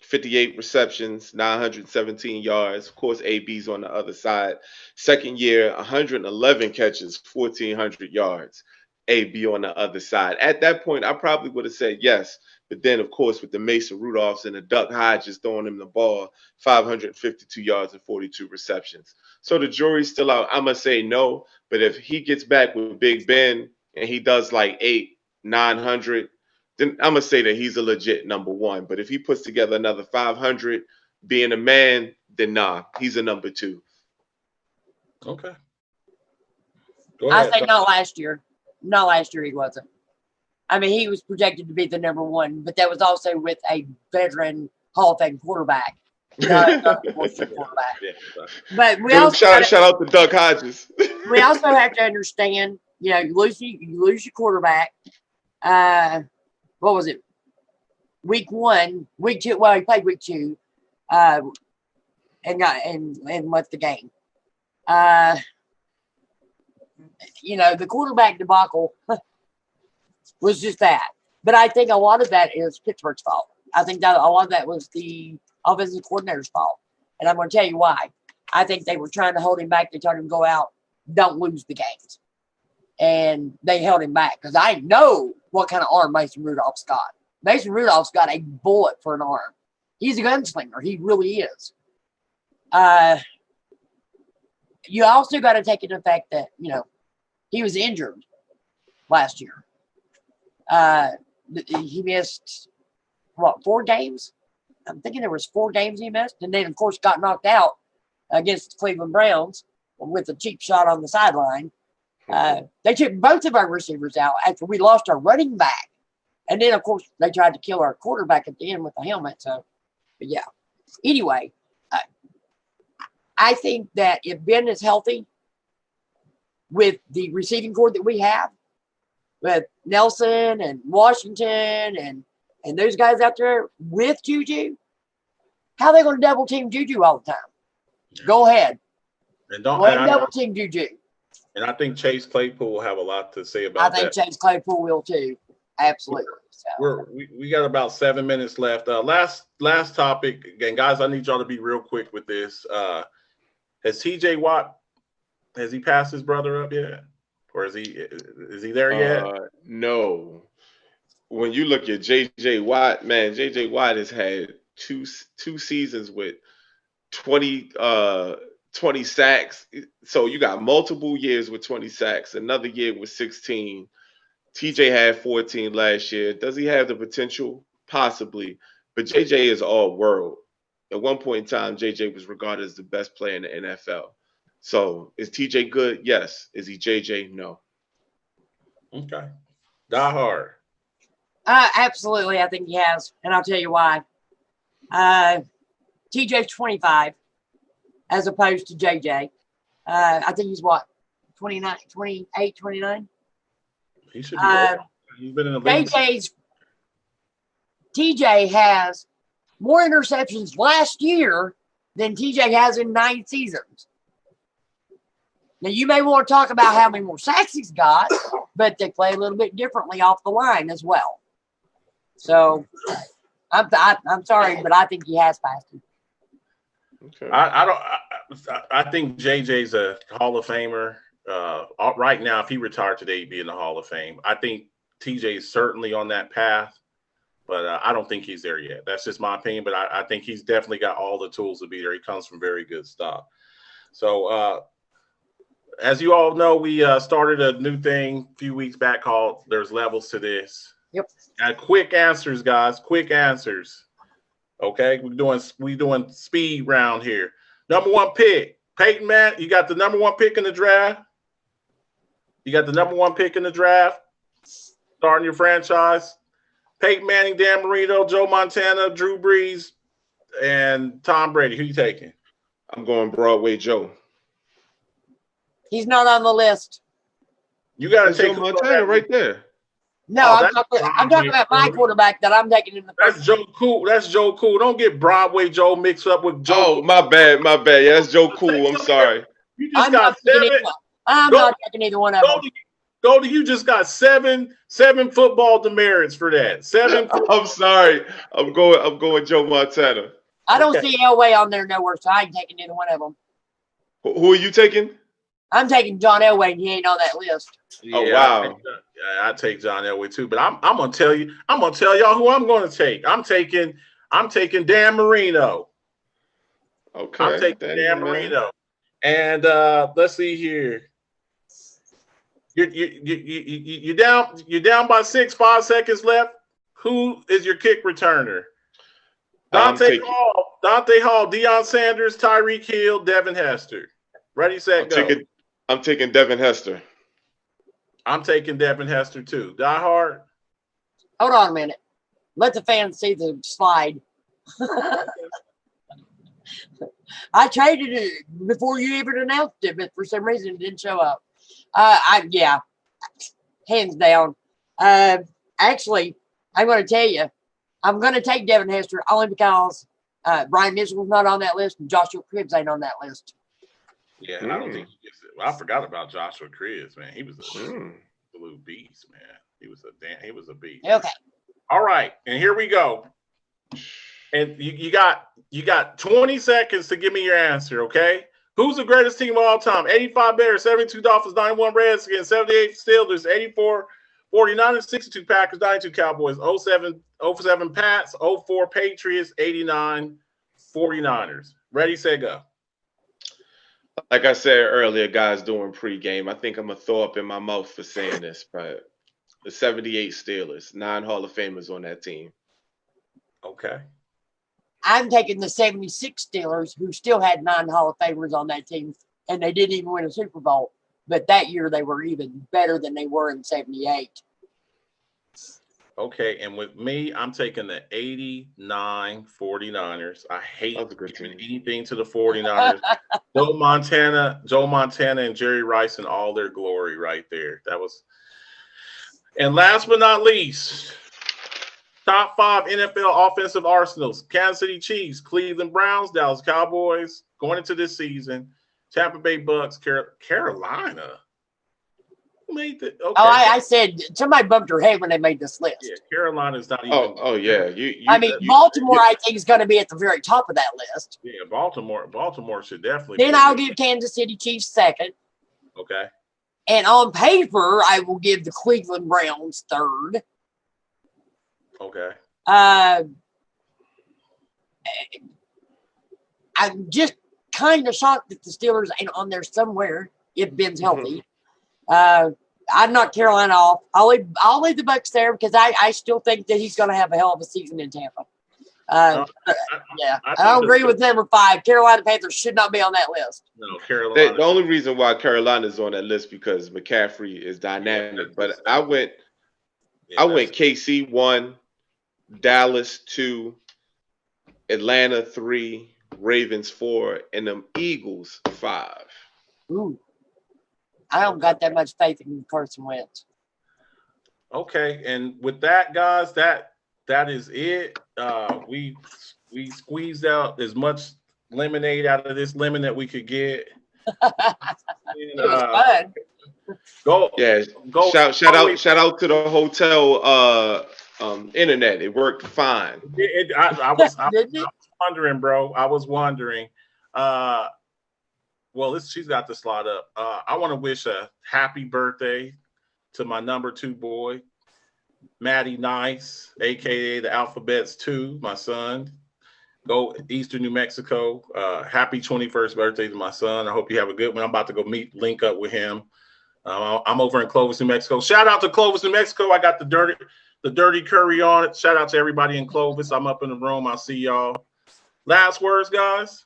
58 receptions, 917 yards. Of course, AB's on the other side. Second year, 111 catches, 1,400 yards. AB on the other side. At that point, I probably would have said yes. But then, of course, with the Mason Rudolphs and the Duck Hodges throwing him the ball, 552 yards and 42 receptions. So the jury's still out. I'm going to say no. But if he gets back with Big Ben and he does like 900, then I'm going to say that he's a legit number one. But if he puts together another 500 being a man, then nah, he's a number two. Okay. Go ahead. I say no last year. No, last year he wasn't. I mean, he was projected to be the number one, but that was also with a veteran Hall of Fame quarterback. Not a quarterback. But we also shout out to Duck Hodges. We also have to understand, you lose your quarterback. What was it? Week 1, week 2. Well, he played week 2, and left the game. The quarterback debacle was just that. But I think a lot of that is Pittsburgh's fault. I think that a lot of that was the offensive coordinator's fault. And I'm going to tell you why. I think they were trying to hold him back. They told him to go out, don't lose the games. And they held him back because I know what kind of arm Mason Rudolph's got. Mason Rudolph's got a bullet for an arm. He's a gunslinger. He really is. You also got to take into effect that, he was injured last year. He missed, 4 games? I'm thinking there was 4 games he missed. And then, of course, got knocked out against the Cleveland Browns with a cheap shot on the sideline. They took both of our receivers out after we lost our running back. And then, of course, they tried to kill our quarterback at the end with the helmet. So, But yeah. Anyway, I think that if Ben is healthy with the receiving core that we have, with Nelson and Washington and those guys out there with Juju, how are they going to double team Juju all the time? Yeah. Go ahead. And Go ahead and double team Juju. And I think Chase Claypool will have a lot to say about that. I think Chase Claypool will too. Absolutely. So. We got about 7 minutes left. Last topic, again, guys. I need y'all to be real quick with this. Has T.J. Watt passed his brother up yet, or is he there yet? No. When you look at J.J. Watt, man, J.J. Watt has had two seasons with 20 sacks. So you got multiple years with 20 sacks. Another year with 16. TJ had 14 last year. Does he have the potential? Possibly. But JJ is all world. At one point in time, JJ was regarded as the best player in the NFL. So is TJ good? Yes. Is he JJ? No. Okay. Die hard. Absolutely. I think he has. And I'll tell you why. TJ's 25 as opposed to JJ. I think he's what? 29, 28, 29? He should be. He's been in the league. TJ has more interceptions last year than TJ has in 9 seasons. Now, you may want to talk about how many more sacks he's got, but they play a little bit differently off the line as well. So, I'm sorry, but I think he has passed him. Okay. I think JJ's a Hall of Famer. Right now, if he retired today, he'd be in the Hall of Fame. I think TJ is certainly on that path, but I don't think he's there yet. That's just my opinion, but I think he's definitely got all the tools to be there. He comes from very good stuff. So, as you all know, we started a new thing a few weeks back called There's Levels to This. Yep. And quick answers, guys. Quick answers. Okay, we're doing speed round here. Number 1 pick, Peyton Manning. You got the number 1 pick in the draft. Starting your franchise. Peyton Manning, Dan Marino, Joe Montana, Drew Brees, and Tom Brady. Who you taking? I'm going Broadway Joe. He's not on the list. You got to take Joe Montana right there. No, I'm talking about my quarterback that I'm taking in the first. That's Joe Cool. Don't get Broadway Joe mixed up with Joe. Oh, my bad. Yeah, that's Joe Cool. I'm sorry. You just got 7. I'm not taking either one of them. You just got seven football demerits for that. 7. I'm sorry. I'm going Joe Montana. I don't see Elway on there nowhere, so I ain't taking either one of them. Who are you taking? I'm taking John Elway, and he ain't on that list. Yeah, oh wow! I take John Elway too, but I'm gonna tell y'all who I'm gonna take. I'm taking Dan Marino. Okay, I'm taking Dan Marino, and let's see here. You're down by 6. 5 seconds left. Who is your kick returner? Dante Hall, Deion Sanders, Tyreek Hill, Devin Hester. Ready, set, go. I'm taking Devin Hester. I'm taking Devin Hester too. Die hard. Hold on a minute. Let the fans see the slide. I traded it before you even announced it, but for some reason it didn't show up. Hands down. Actually, I'm going to tell you, I'm going to take Devin Hester only because Brian Mitchell's not on that list and Joshua Cribbs ain't on that list. Yeah, I don't think I forgot about Joshua Cribbs, man. He was a absolute beast, man. He was a beast. Okay. All right, and here we go. And you got 20 seconds to give me your answer, okay? Who's the greatest team of all time? 85 Bears, 72 Dolphins, 91 Redskins, 78 Steelers, 84 49ers, 62 Packers, 92 Cowboys, 07 Pats, 04 Patriots, 89 49ers. Ready, set, go. Like I said earlier, guys doing pregame, I think I'm going to throw up in my mouth for saying this, but the 78 Steelers, 9 Hall of Famers on that team. Okay. I'm taking the 76 Steelers, who still had 9 Hall of Famers on that team, and they didn't even win a Super Bowl. But that year, they were even better than they were in 78. Okay, and with me, I'm taking the 89 49ers. I hate That's a good giving team. anything to the 49ers. Joe Montana and Jerry Rice in all their glory right there. That was, and last but not least, top 5 NFL offensive arsenals: Kansas City Chiefs, Cleveland Browns, Dallas Cowboys. Going into this season, Tampa Bay Bucks, Carolina. Who made the okay? Oh, I said somebody bumped her head when they made this list. Yeah, Carolina's not even. Oh yeah. I mean, Baltimore, I think, is going to be at the very top of that list. Yeah, Baltimore should definitely. Then I'll give Kansas City Chiefs second. Okay. And on paper, I will give the Cleveland Browns third. Okay. I'm just kind of shocked that the Steelers ain't on there somewhere if Ben's healthy. I'd knock Carolina off. I'll leave the Bucks there because I still think that he's going to have a hell of a season in Tampa. I don't agree with number 5. Carolina Panthers should not be on that list. No, Carolina. The only reason why Carolina is on that list because McCaffrey is dynamic. But I went KC 1, Dallas 2, Atlanta 3, Ravens 4, and them Eagles 5. Ooh. I don't got that much faith in Carson Wentz. Okay, and with that, guys, that is it. We squeezed out as much lemonade out of this lemon that we could get. It was fun. Go! Shout out to the hotel internet. It worked fine. I was wondering, bro. I was wondering. Well, she's got the slot up. I want to wish a happy birthday to my number 2 boy, Matty Nice, a.k.a. the Alphabets 2, my son. Go Eastern New Mexico. Happy 21st birthday to my son. I hope you have a good one. I'm about to go link up with him. I'm over in Clovis, New Mexico. Shout out to Clovis, New Mexico. I got the dirty curry on it. Shout out to everybody in Clovis. I'm up in the room. I'll see y'all. Last words, guys.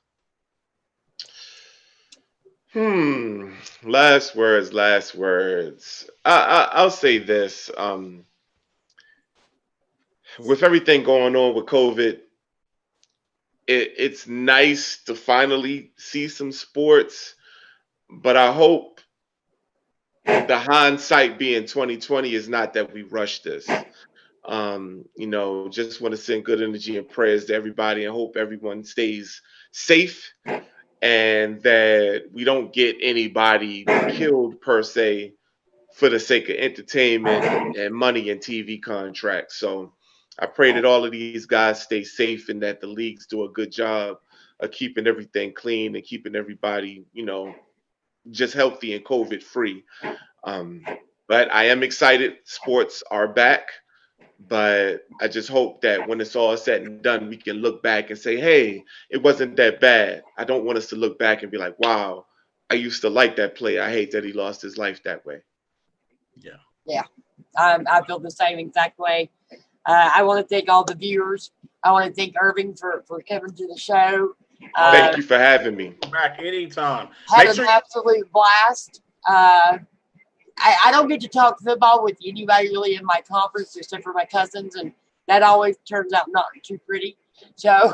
Last words. I'll say this. With everything going on with COVID, it's nice to finally see some sports, but I hope the hindsight being 2020 is not that we rush this. Just want to send good energy and prayers to everybody and hope everyone stays safe and that we don't get anybody killed per se for the sake of entertainment and money and TV contracts. So I pray that all of these guys stay safe and that the leagues do a good job of keeping everything clean and keeping everybody, just healthy and COVID free. But I am excited. Sports are back. But I just hope that when it's all said and done, we can look back and say, hey, it wasn't that bad. I don't want us to look back and be like, wow, I used to like that player. I hate that he lost his life that way. Yeah. I feel the same exact way. I want to thank all the viewers. I want to thank Irving for coming to the show. Thank you for having me. Back anytime. Had an absolute blast. I don't get to talk football with anybody really in my conference except for my cousins, and that always turns out not too pretty. So,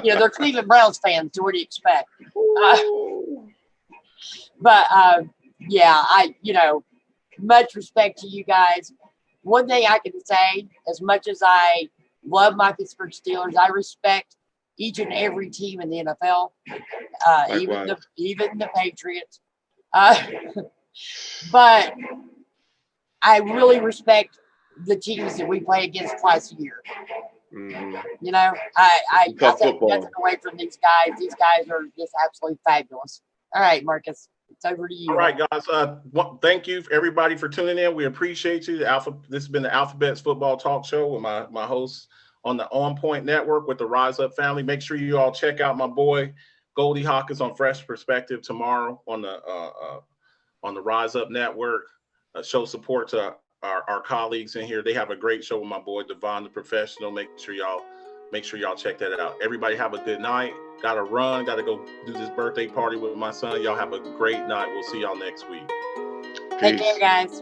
they're Cleveland Browns fans, so what do you expect? Much respect to you guys. One thing I can say, as much as I love my Pittsburgh Steelers, I respect each and every team in the NFL, even the Patriots. But I really respect the teams that we play against twice a year. Mm-hmm. I take nothing away from these guys. These guys are just absolutely fabulous. All right, Marcus, it's over to you. All right, guys. Thank you everybody for tuning in. We appreciate you. This has been the Alphabets Football Talk Show with my hosts on the OnPoint Network with the Rise Up family. Make sure you all check out my boy Goldie Hawkins on Fresh Perspective tomorrow on the Rise Up Network. Show support to our colleagues in here. They have a great show with my boy Devon the Professional. Make sure y'all check that out. Everybody have a good night. Gotta run. Gotta go do this birthday party with my son. Y'all have a great night. We'll see y'all next week. Take care, guys.